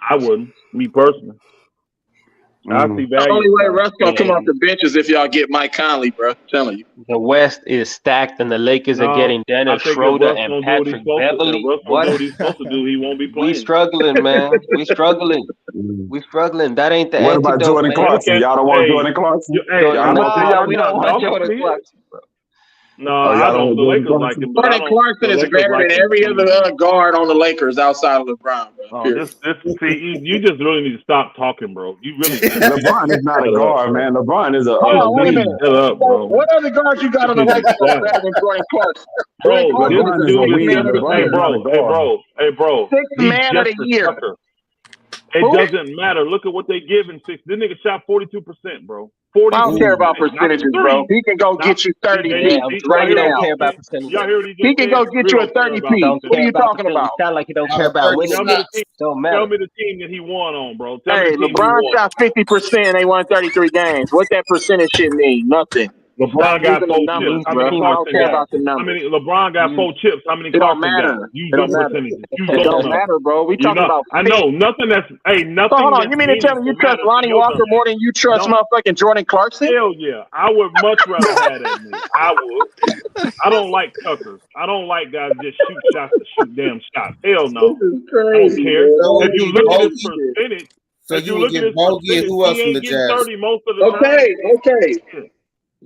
I wouldn't. Me personally. I see value. The only way Russ gonna come off the bench is if y'all get Mike Conley, bro. I'm telling you. The West is stacked, and the Lakers are getting Dennis Schroeder and Patrick Beverly. What he's supposed to do, he won't be playing. We struggling, man. We struggling. We struggling. That ain't the What antidote, about Jordan man. Clarkson? Y'all don't want Jordan Clarkson? We don't want Jordan Clarkson, bro. No, I don't. The Lakers like him. Jordan Clarkson is better than every other guard on the Lakers outside of LeBron, bro. See, you just really need to stop talking, bro. You really. LeBron is not a guard, man. LeBron is a. Hold on, wait a minute. Shut up, bro. What other guards you got on the Lakers better than Jordan Clarkson? Bro, hey, bro. Sixth man of the year. It doesn't matter. Look at what they give in six. This nigga shot 42%, bro. 42%. I don't care about percentages, bro. He can go get you 30 piece right now. Don't care about percentages. He can go get you a 30 piece. What are you talking about? Sound like he don't care about winning. Don't matter. Tell me the team that he won on, bro. Hey, LeBron shot 50% and they won 33 games. What that percentage shit mean? Nothing. LeBron got 4 chips. How many Clarkson got? LeBron got 4 chips. How many It don't Clarkson matter. got? It don't matter. It don't matter, bro. We talking about. I know nothing. Nothing. So hold on. You mean to tell me you trust Lonnie Walker more than you trust motherfucking Jordan Clarkson? Hell yeah. I would much rather have that nigga. I would. I don't like Tuckers. I don't like guys just shoot shots to shoot damn shots. Hell no. This is crazy. I don't care. Bro. If you look at his percentage. So you would get Bogey and who else from the Jazz? 30 most of the time. Okay.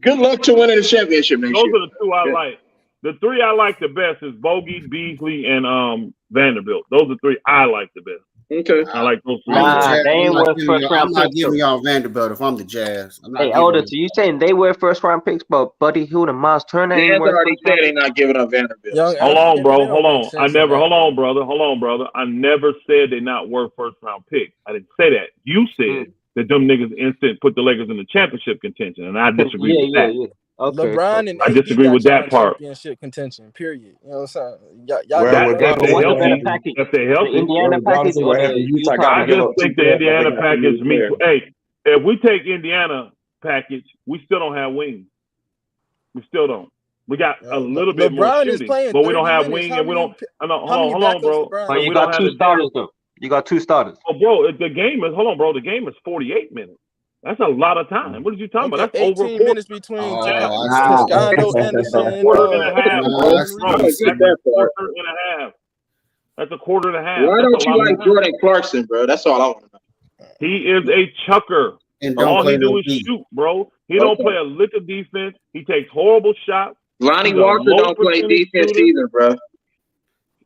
Good luck to winning the championship next year. Those are the 2 I like. The 3 I like the best is Bogey, Beasley, and Vanderbilt. Those are 3 I like the best. Okay. I like those 3. I'm not giving y'all Vanderbilt if I'm the Jazz. Hey, Elder, so you saying they were first round picks, but Buddy Hield and Miles Turner? They already said they're not giving up Vanderbilt. Hold on, bro. Hold on. Hold on, brother. I never said they're not worth first round picks. I didn't say that. You said that them niggas instant put the Lakers in the championship contention, and I disagree with that. Yeah. Okay. LeBron and I disagree with that part. Championship contention. Period. You know what I'm saying? If they healthy, Indiana package. I just think the Indiana package meets. Hey, if we take Indiana package, we still don't have wings. We still don't. We got a little bit more shooting, but we don't have wing, and we don't. Hold on, bro. But you got 2 starters though. You got 2 starters. Oh, bro, the game is. Hold on, bro. The game is 48 minutes. That's a lot of time. What are you talking about? That's 18 over 4 minutes between Toscano, Anderson, quarter and a half. That's a quarter and a half. That's a quarter and a half. Why don't you like Jordan Clarkson, bro? That's all I want to know. He is a chucker. And all he do is shoot, bro. He don't play a lick of defense. He takes horrible shots. Lonnie Walker don't play defense either, bro.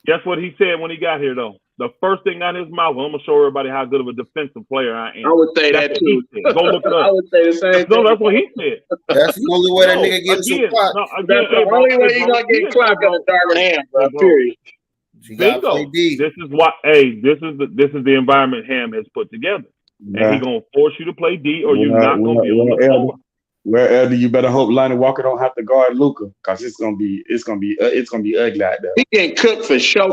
Guess what he said when he got here, though? The first thing out of his mouth, I'm gonna show everybody how good of a defensive player I am. I would say that too. Go look it up. I would say the same thing. No, that's what he said. That's the only way that nigga gets some clout. That's the only way he's gonna get clout on Darvin Ham, bro. Period. Bingo. This is what. Hey, this is the environment Ham has put together, and he's gonna force you to play D, or you're not gonna be able to score. Well, Elder, you better hope Lonnie Walker don't have to guard Luka, cause it's gonna be ugly out there. He getting cooked for show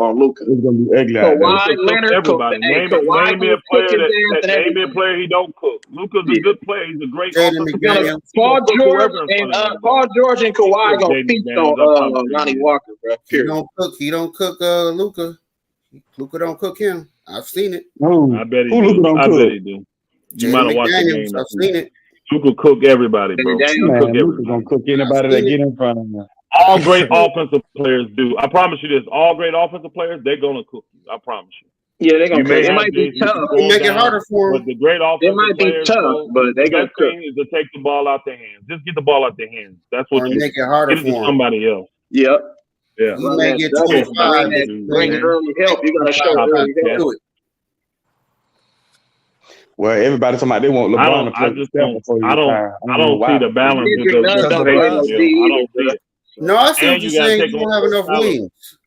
on Luka. It's gonna be ugly out there. Kawhi Leonard, everybody. Name me a player he don't cook. Luka's a good player. He's a great offensive. Paul George and Kawhi gonna feast on Lonnie Walker, bro. He don't cook Luka. Luka don't cook him. I've seen it. I bet he do. You might have watched the game. I've seen it. Luka cook everybody, bro. Luka gonna cook anybody that get in front of him. All great offensive players do. I promise you this. All great offensive players, they're gonna cook you. I promise you. Yeah, they're gonna cook. It might be tough. They make it harder for them. But the great offensive players, it might be tough, but they gonna cook. Is to take the ball out their hands. Just get the ball out their hands. That's what you make it harder for them. Somebody else. Yep. Yeah. You may get 25. Bring early help. You gotta show early help. Well, everybody's talking about they want LeBron to play. I don't see the balance. I don't see it. No, I see what you're saying. You don't have enough wings.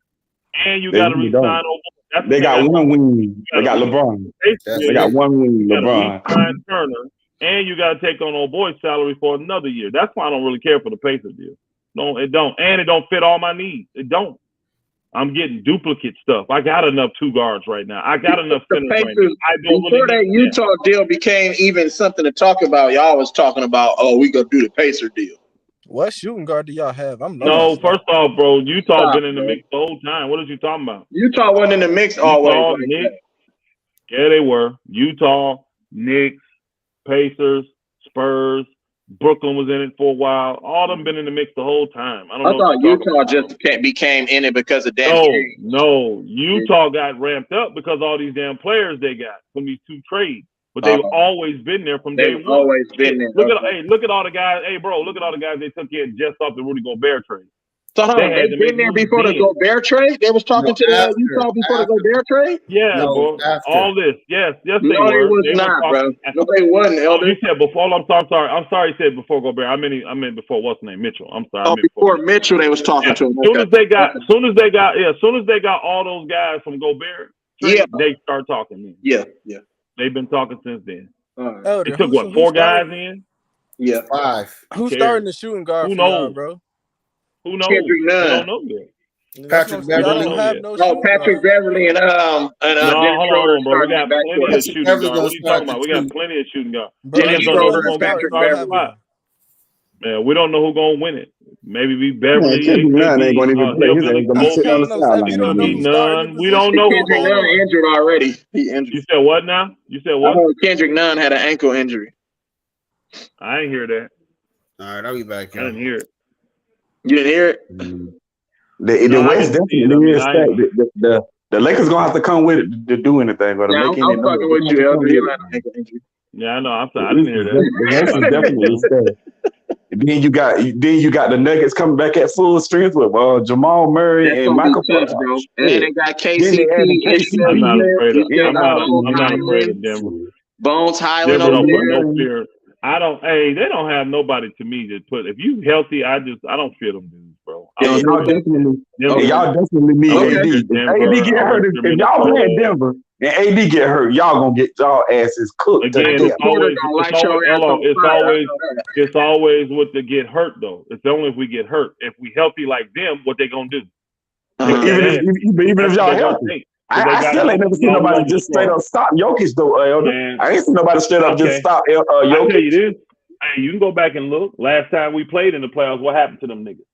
And you got to resign over. They got one wing. They got LeBron. They got one wing, LeBron. Turner, and you got to take on old boy's salary for another year. That's why I don't really care for the Pacers deal. No, it don't. And it don't fit all my needs. It don't. I'm getting duplicate stuff. I got enough 2 guards right now. I got enough centers right now. Before that Utah deal became even something to talk about, y'all was talking about, oh, we gonna do the Pacer deal. What shooting guard do y'all have? No, first off, bro, Utah been in the mix the whole time. What are you talking about? Utah wasn't in the mix always. Knicks. Yeah, they were. Utah, Knicks, Pacers, Spurs. Brooklyn was in it for a while. All of them been in the mix the whole time. I thought Utah just became in it because of Dan. No. Utah got ramped up because all these damn players they got from these 2 trades. But they've always been there from day one. Always been there. Look at all the guys. Hey, bro, look at all the guys they took in just off the Rudy Gobert trade. So they've been there before the Gobert trade? They was talking to the Utah before the Gobert trade? Yeah, bro. All this. Yes, they were. No, it was not, bro. No, they wasn't, Elder. You said before. I'm sorry. You said before Gobert. I meant before what's the name? Mitchell. I'm sorry. Before Mitchell, they was talking to him. Soon as they got all those guys from Gobert, they start talking. Yeah. They've been talking since then. Elder, they took 4 guys in? Yeah, 5. Who's starting the shooting guard? Who knows, bro? Who knows? Kendrick Nunn. I don't know yet. Patrick Beverly. Patrick Beverly and hold on, bro. We got plenty of shooting guards. What are you talking about? We got plenty of shooting guards. Yeah, we don't know who's gonna win it. Maybe be Beverly. Kendrick Nunn ain't gonna even play. He's gonna be sitting on the sideline. Nunn. We don't know who's Kendrick Nunn injured already. He injured. You said what now? You said what? I heard Kendrick Nunn had an ankle injury. I ain't hear that. All right, I'll be back. I didn't hear it. You didn't hear it? The West definitely is stacked. The Lakers gonna have to come with it to do anything. Or to make I'm fucking with you, Elder. You had an ankle injury. Yeah, I know. I'm sorry. I didn't hear that. The West is definitely stacked. Then you got the Nuggets coming back at full strength with Jamal Murray and Michael Porter. And then they got KCP. I'm not afraid of Denver. Bones Highland Denver don't over put there. no fear. They don't have nobody to me to put. If you healthy, I don't fear them dudes, bro. Y'all definitely need AD. If AD get hurt, if y'all playing Denver and AD get hurt, y'all gonna get y'all asses cooked. Again, it's always what they get hurt though. It's only if we get hurt. If we healthy like them, what they gonna do? Even if y'all healthy. I still ain't never seen nobody just straight up stop Jokic though, Elder. I ain't seen nobody straight up just stop Jokic. I'll tell you this. Hey, you can go back and look. Last time we played in the playoffs, what happened to them niggas?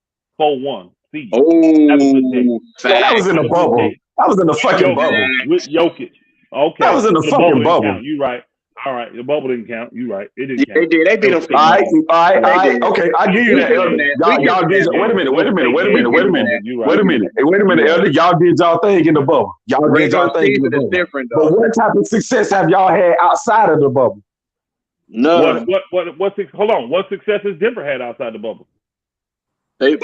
4-1. See, that was in the bubble. That was in the fucking bubble with Jokic. Okay, that was in the fucking bubble. You right. All right, the bubble didn't count. You right. It didn't count. They did. They beat them. All right. Okay, I give you that. Y'all did. Wait a minute, Elder. Y'all did y'all thing in the bubble. Y'all did y'all thing in the bubble. Different, but what type of success have y'all had outside of the bubble? No. Hold on. What successes Denver had outside the bubble? I'm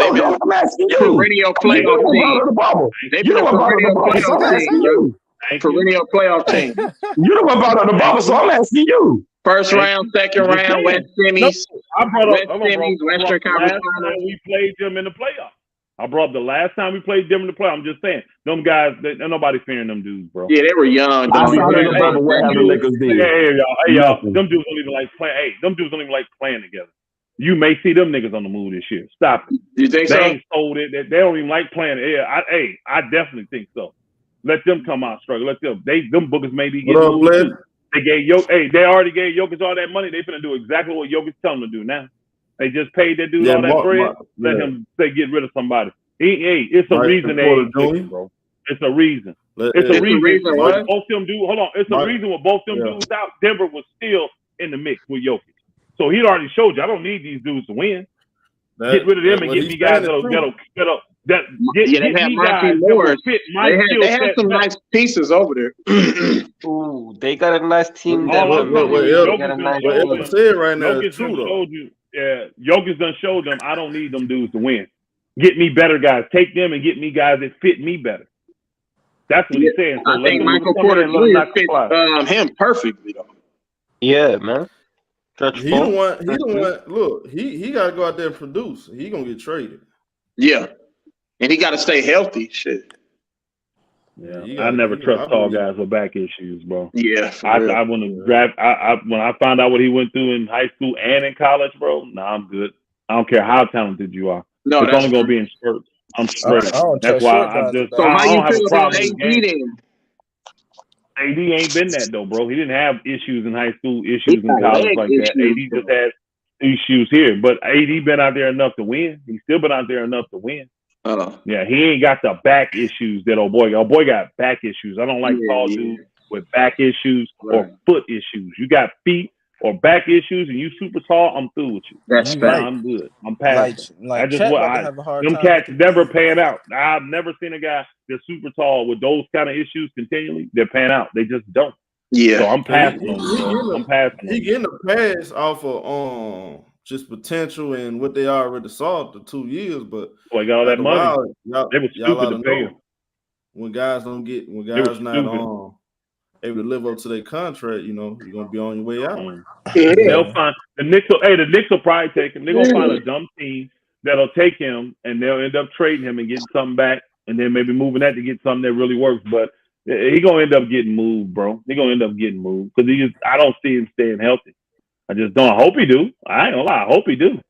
asking you. Perennial playoff team. They've been a perennial playoff team. Perennial playoff team. You know about the bubble, so I'm asking you. First round, second round, West semis. Western Conference. We played them in the playoffs. I brought up the last time we played them in the playoffs. I'm just saying, them guys, nobody's fearing them dudes, bro. Yeah, they were young. Hey, y'all. Them dudes don't even like playing. Hey, them dudes don't even like playing together. You may see them niggas on the move this year. Stop it. You think they ain't sold it. They don't even like playing it. Yeah, I definitely think so. Let them come out struggle. Let them. Them bookers maybe get moved. They already gave Jokic all that money. They finna do exactly what Jokic telling them to do now. They just paid that dude all that bread. Let him get rid of somebody. It's a reason they ain't doing, bro. It's a reason. It's a reason what both them dudes. Hold on. It's a reason what both them dudes out. Denver was still in the mix with Jokic. So he'd already showed you. I don't need these dudes to win. Get rid of them and get me guys that'll They had some nice pieces over there. Ooh, they got a nice team. Jokic done showed them I don't need them dudes to win. Get me better guys. Take them and get me guys that fit me better. That's what he's saying. So I think Michael Porter Jr. fits him perfectly though. Yeah, man. He don't want. Look, he got to go out there and produce. He gonna get traded. Yeah, and he got to stay healthy. Shit. Yeah, I never trust tall guys with back issues, bro. Yeah, I want to grab. When I found out what he went through in high school and in college, bro. Nah, I'm good. I don't care how talented you are. No, it's only gonna be in spurts. I'm straight. That's why I just So how I you don't have feel a about problem AD with then? AD ain't been that though, bro. He didn't have issues in high school, He issues in got college leg like that. issues. AD just has issues here, but AD been out there enough to win. He's still been out there enough to win. Yeah, he ain't got the back issues that old boy. Old boy got back issues. I don't like tall dudes with back issues or foot issues. You got feet or back issues, and you super tall. I'm through with you. That's right. I'm good. I'm past. Like That's just Chat what about to have a hard them time cats making never threes. pan out. I've never seen a guy that's super tall with those kind of issues continually. They pan out. They just don't. Yeah. So I'm passing on them, bro. I'm passing on He them. getting a pass off of just potential and what they already saw the 2 years, but Boy, got all that money. They were stupid to pay him. When guys not able to live up to their contract, you know, you're gonna be on your way out. They'll find the Knicks will probably take him. They're gonna find a dumb team that'll take him, and they'll end up trading him and getting something back, and then maybe moving that to get something that really works. But he gonna end up getting moved, bro. He gonna end up getting moved because I don't see him staying healthy. I just don't. I hope he do. I ain't gonna lie. I hope he do.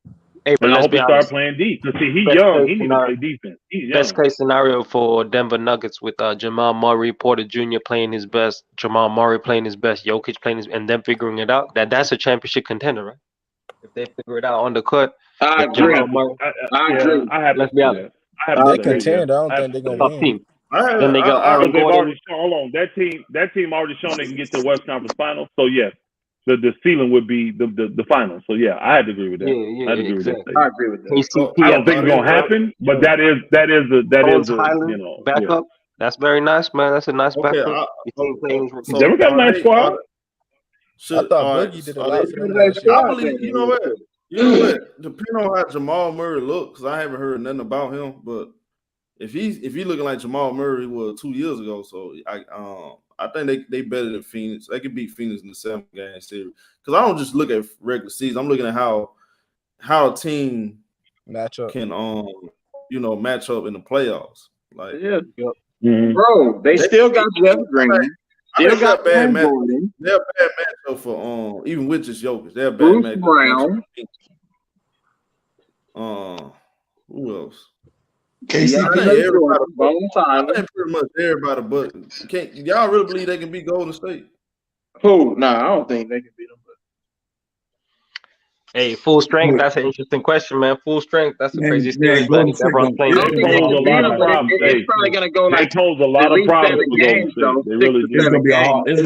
Hey, but and I let's hope be he honest. start playing deep. Because see, he's Best young. case He needs to scenario- play defense. He's young. Best case scenario for Denver Nuggets with Jamal Murray, Porter Jr. playing his best, Jamal Murray playing his best, Jokic playing his, and them figuring it out. That's a championship contender, right? If they figure it out on the court. I agree. I agree. I have Let's to be say honest. that. They contend. I don't think they're gonna win. Team. Then they got Aaron they've Gordon. already shown. Hold on, that team already shown they can get to the West Conference Finals. So yes, the ceiling would be the finals. So yeah, I had to agree with that. Yeah, I had to agree exactly. with that. I agree with that. So, I don't think it's gonna happen, but that is Highland, backup. That's very nice, man. That's a nice backup. Denver got a nice squad. I thought Boogie did a lot for them last year. I believe you know what. Depending on how Jamal Murray looks, because I haven't heard nothing about him, but if he looking like Jamal Murray was 2 years ago, so I think they better than Phoenix. They could beat Phoenix in the 7-game series. Because I don't just look at regular season. I'm looking at how a team match up can match up in the playoffs. Like bro, they still got Jeff Green. Still got bad match. Gordon. They're a bad matchup for even with just Jokic. They're a bad Bruce matchup. Brown. Who else? KCP. I think pretty much everybody, but y'all really believe they can beat Golden State? Who? Nah, I don't think they can beat them. Hey, full strength. That's an interesting question, man. Full strength. That's a crazy series. It's probably gonna go like they pose a lot of problems for Golden State. They really do. It's gonna be a hard. It's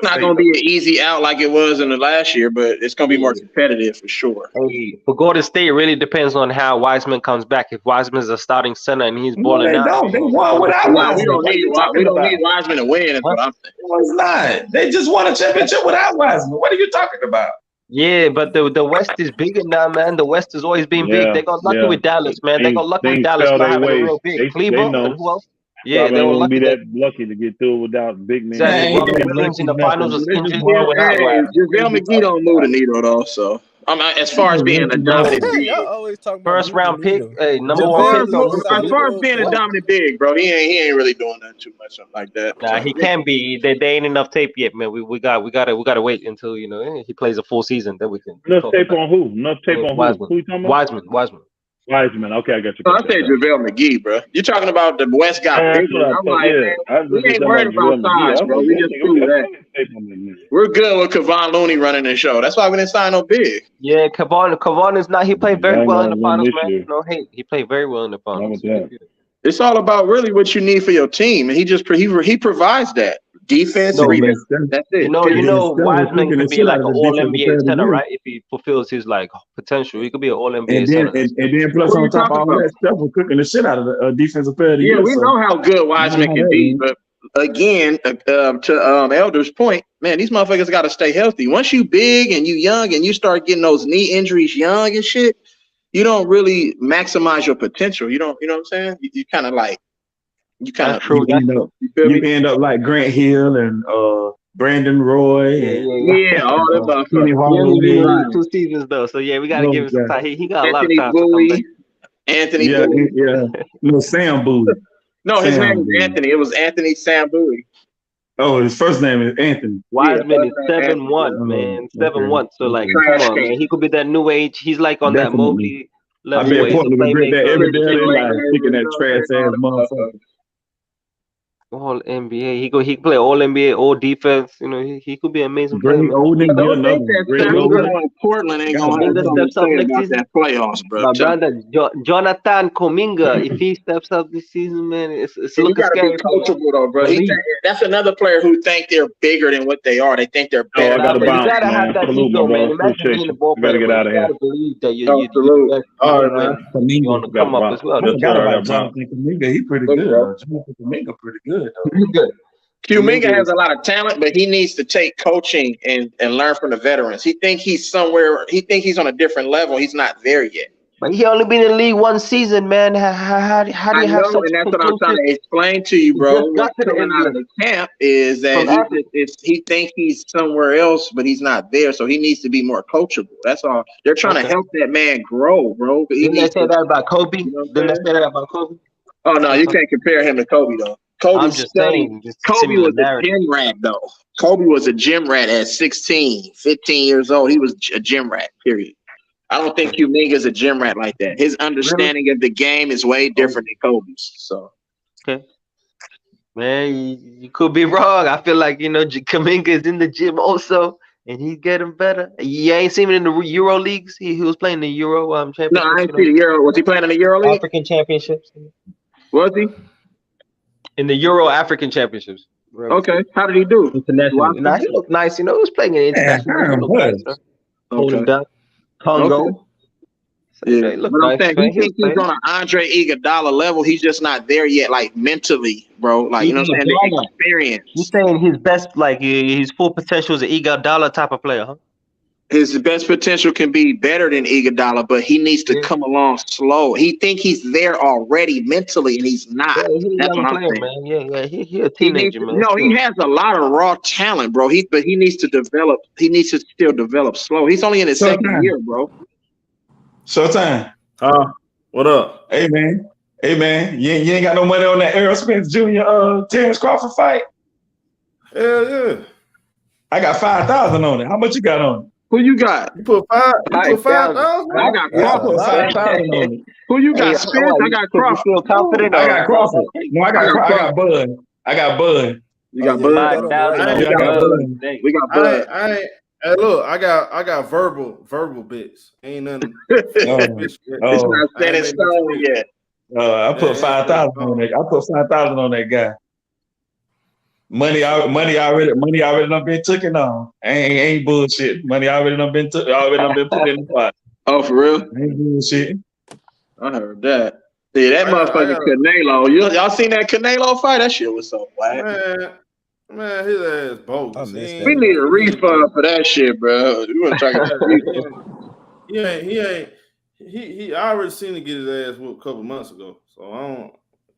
not gonna be an easy out like it was in the last year, but it's gonna be more competitive for sure. Hey, for Golden State, it really depends on how Wiseman comes back. If Wiseman's a starting center and he's balling out, they won without Wiseman. We don't need Wiseman to win. Is what I'm saying. No, it's not. They just won a championship without Wiseman. What are you talking about? Yeah, but the West is bigger now, man. The West has always been big. They got lucky with Dallas, man. They got lucky with Dallas not having a real big. Cleveland and who else? Yeah, they were lucky. Be that lucky to get through without big man. Exactly. Robert Williams in the finals was injured. JaVale McGee don't move the needle though, so. As far as being a dominant big, first round pick, number one pick. As far as being a dominant big, bro, he ain't really doing that too much, something like that. Nah, he can be. They ain't enough tape yet, man. We gotta wait until he plays a full season. Then we can. Enough tape on who? Enough tape on Wiseman. Who you talking about? Wiseman. Okay, I got you. So I say JaVale McGee, bro. You're talking about the West got bigger. I'm like, man, we ain't worried about size, bro. We just proved that. We're good with Kevon Looney running the show. That's why we didn't sign no big. Yeah, Kevon is not. He played very well in the finals, man. No hate. He played very well in the finals. It's all about really what you need for your team, and he provides that. Defense, that's it. You know, Wiseman could be like an All-NBA center, right? If he fulfills his potential, he could be an All-NBA center. And then plus on top of all that stuff, we're cooking the shit out of the defensive player of the year. Yeah, we know how good Wiseman can be, but again, to Elder's point, man, these motherfuckers got to stay healthy. Once you big and you young and you start getting those knee injuries young and shit, you don't really maximize your potential. You know what I'm saying? You kind of end up like Grant Hill and Brandon Roy. Yeah, all that about He only 2 seasons though, so yeah, we gotta give him some time. He got a lot of time. Anthony Bowie. No, Sam Bowie. No, his name was Anthony. It was Anthony Sam Bowie. Oh, his first name is Anthony. Wiseman is 7'1", man. 7'1". So come on, man. He could be that new age. He's like on that Mobley I bet Portland regret that every day of their life, picking that trash ass motherfucker. All NBA. He can play all NBA, all defense. You know, he could be an amazing player. Greg Oden, I don't think that Portland ain't gonna have something to say about that playoffs, bro. My brother, Jonathan Kuminga, if he steps up this season, man, it's looking scary. You gotta be coachable though, bro. That's another player who think they're bigger than what they are. They think they're better. I gotta bounce, you gotta have that ego, man. Imagine being the ball player. You gotta get out of here. Believe that you all right, man. Kuminga on the come up as well. I forgot about Jonathan Kuminga. He pretty good. Jonathan Kuminga pretty good though. He's good. Kuminga has a lot of talent, but he needs to take coaching and learn from the veterans. He think he's somewhere. He think he's on a different level. He's not there yet. But he only been in the league one season, man. How do you have such? And that's what I'm trying to explain to you, bro. What's coming out of the camp is that he think he's somewhere else, but he's not there. So he needs to be more coachable. That's all. They're trying to help that man grow, bro. Didn't they say that about Kobe? Didn't they say that about Kobe? Oh no, you can't compare him to Kobe though. I'm just saying, Kobe was a gym rat, though. Kobe was a gym rat at 16, 15 years old. He was a gym rat, period. I don't think Kuminga is a gym rat like that. His understanding of the game is way different than Kobe's. So, okay. Man, you could be wrong. I feel like, Kuminga is in the gym also, and he's getting better. You ain't seen him in the Euro leagues? He was playing the Euro championship. No, I ain't see the Euro. Was he playing in the Euro league? African championships. Was he? In the Euro African Championships. Okay. How did he do? International. Nah, he looked nice. He was playing in international. Holding down. Congo. Yeah. But I'm saying, he thinks he's on an Andre Iguodala level. He's just not there yet, like mentally, bro. Like, you know what I'm saying? The experience. You're saying his best, like his full potential is an Iguodala type of player, huh? His best potential can be better than Iguodala, but he needs to come along slow. He think he's there already mentally, and he's not. Yeah, he's That's a young what I'm player, saying. man. Yeah. He a teenager, man. No, he has a lot of raw talent, bro. But he needs to develop. He needs to still develop slow. He's only in his second year, bro. ShowTyme. What up? Hey man. You ain't got no money on that Errol Spence Jr. Terrence Crawford fight? Hell yeah. I got 5,000 on it. How much you got on it? Who you got? You put 5,000. I got Crawford. 5,000 on it. Who you got? Spence? I got Crawford. Feel confident? I got Crawford. No, I got Bud. I got Bud. You got Bud. We got Bud. Hey, look, I got verbal bits. Ain't nothing. It's not set in stone yet. I put 5,000 on that. I put 5,000 on that guy. Money already done been taken on. Ain't bullshit. Money already done been put in the pot. Oh, for real? Ain't bullshit. I heard that. Yeah, that motherfucking Canelo. Y'all seen that Canelo fight? That shit was so whack. Man, his ass bogus. We need a refund for that shit, bro. We want to try to get that refund. He I already seen him get his ass whooped a couple months ago. So I don't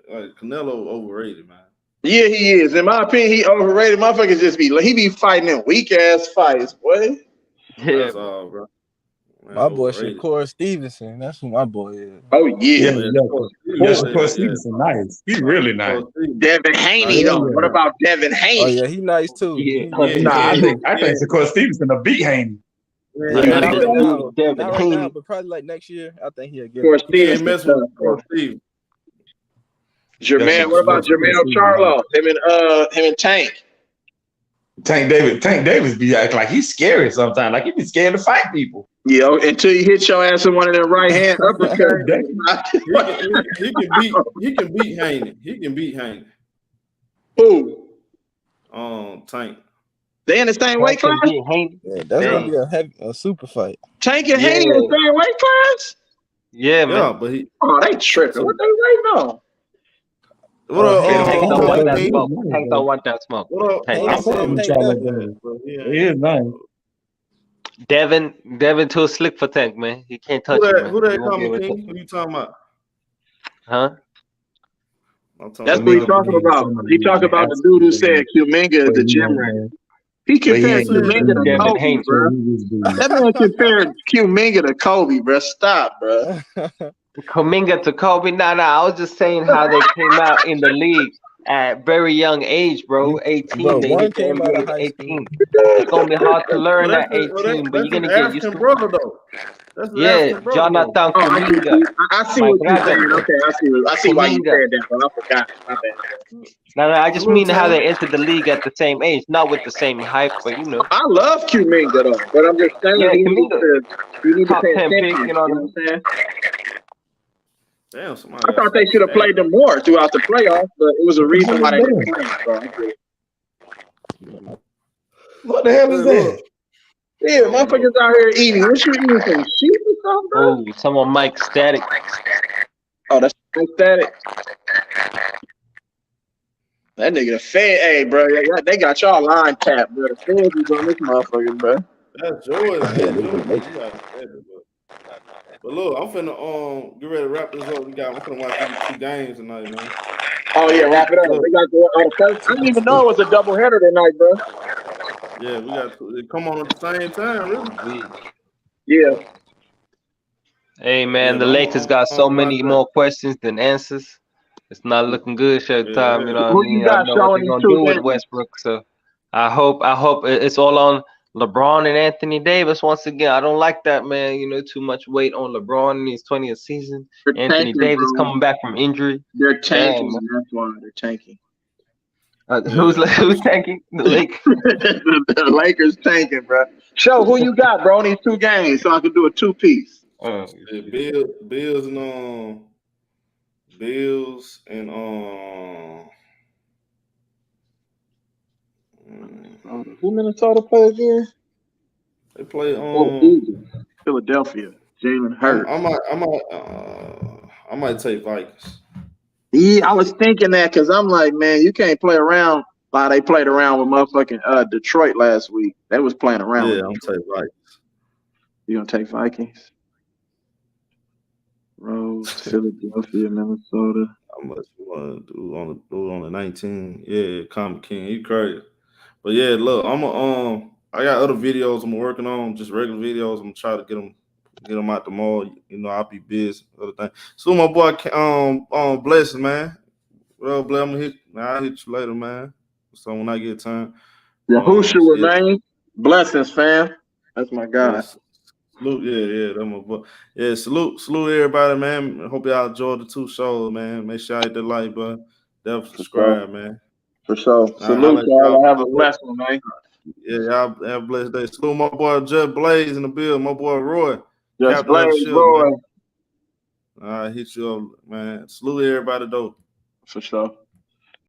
like Canelo overrated, man. Yeah, he is. In my opinion, he overrated. Motherfuckers just be fighting them weak ass fights, boy. Yeah, that's all, bro. Man, my boy Shakur Stevenson. That's who my boy is. Oh yeah. Shakur Stevenson, nice. He's really nice. Devin Haney though. What about Devin Haney? Oh yeah, he nice too. I think Shakur Stevenson will beat Haney. Not right now, but probably like next year. I think he'll get it. Jermaine, what about Jermaine Charlo? Him and Tank. Tank Davis be acting like he's scary sometimes. Like he be scared to fight people. Yeah, until you hit your ass in one of them right hand uppercuts. He can beat Haney. He can beat Haney. Who? Tank. They in the same weight class? Yeah, that's gonna be a super fight. Tank and Haney in the same weight class? Yeah, man. Yeah, but they tripping. What they waiting on? Tank don't want that smoke. Tank don't want that smoke. He is nice. Devin too slick for Tank, man. He can't touch him. Who that coming, King? Who you talking about? Huh? That's what he's talking about. He talking about the dude who said Kuminga is the gym rat. He compared Kuminga to Kobe, bro. That man compared Kuminga to Kobe, bro. Stop, bro. Kuminga to Kobe? Nah. I was just saying how they came out in the league at very young age, bro. 18. Bro, they one hit the came out of NBA high 18. It's gonna be hard to learn at 18, but you're gonna get used to it. Brother, though. Jonathan Kuminga. I see what you're saying. Okay, I see why you said that, but I forgot. My bad. No, I just mean how they entered the league at the same age, not with the same hype, but you know. I love Kuminga though, but I'm just saying you need to top pay 10 attention. pick, You know what I'm saying? Damn, I thought they should have played them more throughout the playoffs, but it was a reason why they didn't play them. So I get it. What the hell is that? Yeah, motherfuckers out here eating. What you eating? Some sheep or something, bro? Oh, someone Mike Static. Oh, that's Mike Static. That nigga the Fed, hey, bro. They got y'all line tapped, bro. The Feds is on this motherfucker, bro. That's Jordan, man. Jordan, you got it, but look, I'm finna get ready to wrap this up. I'm finna watch these 2 games tonight, man. Oh yeah, wrap it up. They got the first. I didn't even know it was a doubleheader tonight, bro. Yeah, we got to come on at the same time, really. Yeah. Hey man, the Lakers got so many more questions than answers. It's not looking good, ShowTyme. You know what I mean? I don't know what they're gonna do with Westbrook. So I hope it's all on LeBron and Anthony Davis once again. I don't like that, man. You know, too much weight on LeBron in his 20th season. Anthony Davis coming back from injury. They're tanking. That's why they're tanking. Who's tanking? The Lakers. The Lakers tanking, bro. Show who you got, bro, in these 2 games, so I can do a 2-piece. Bills and who Minnesota play again? They play Philadelphia. Jalen Hurts. I might take Vikings. Yeah, I was thinking that because I'm like, man, you can't play around like they played around with motherfucking Detroit last week. They was playing around. Yeah, I'm taking Vikings. You gonna take Vikings? Rose, Philadelphia, Minnesota. How much you want to do on the 19? Yeah, Comic King, you crazy. But yeah, look, I got other videos I'm working on, just regular videos. I'm gonna try to get them out tomorrow. You know, I'll be busy. Other thing. So my boy, Blessing, man. Well, Bless, I'll hit you later, man. So when I get time. Yeah, who should remain? Blessings, fam. That's my guy. Yes. Salute, that's my boy. Yeah, salute everybody, man. Hope y'all enjoyed the 2 shows, man. Make sure I hit the like button. Definitely subscribe, man. For sure. Salute y'all. Have a blessed one, man. Yeah, y'all have a blessed day. Salute my boy Judge Blaze in the building. My boy Roy. Judge Blaze, Roy. I hit you up, man. Salute everybody, though. For sure.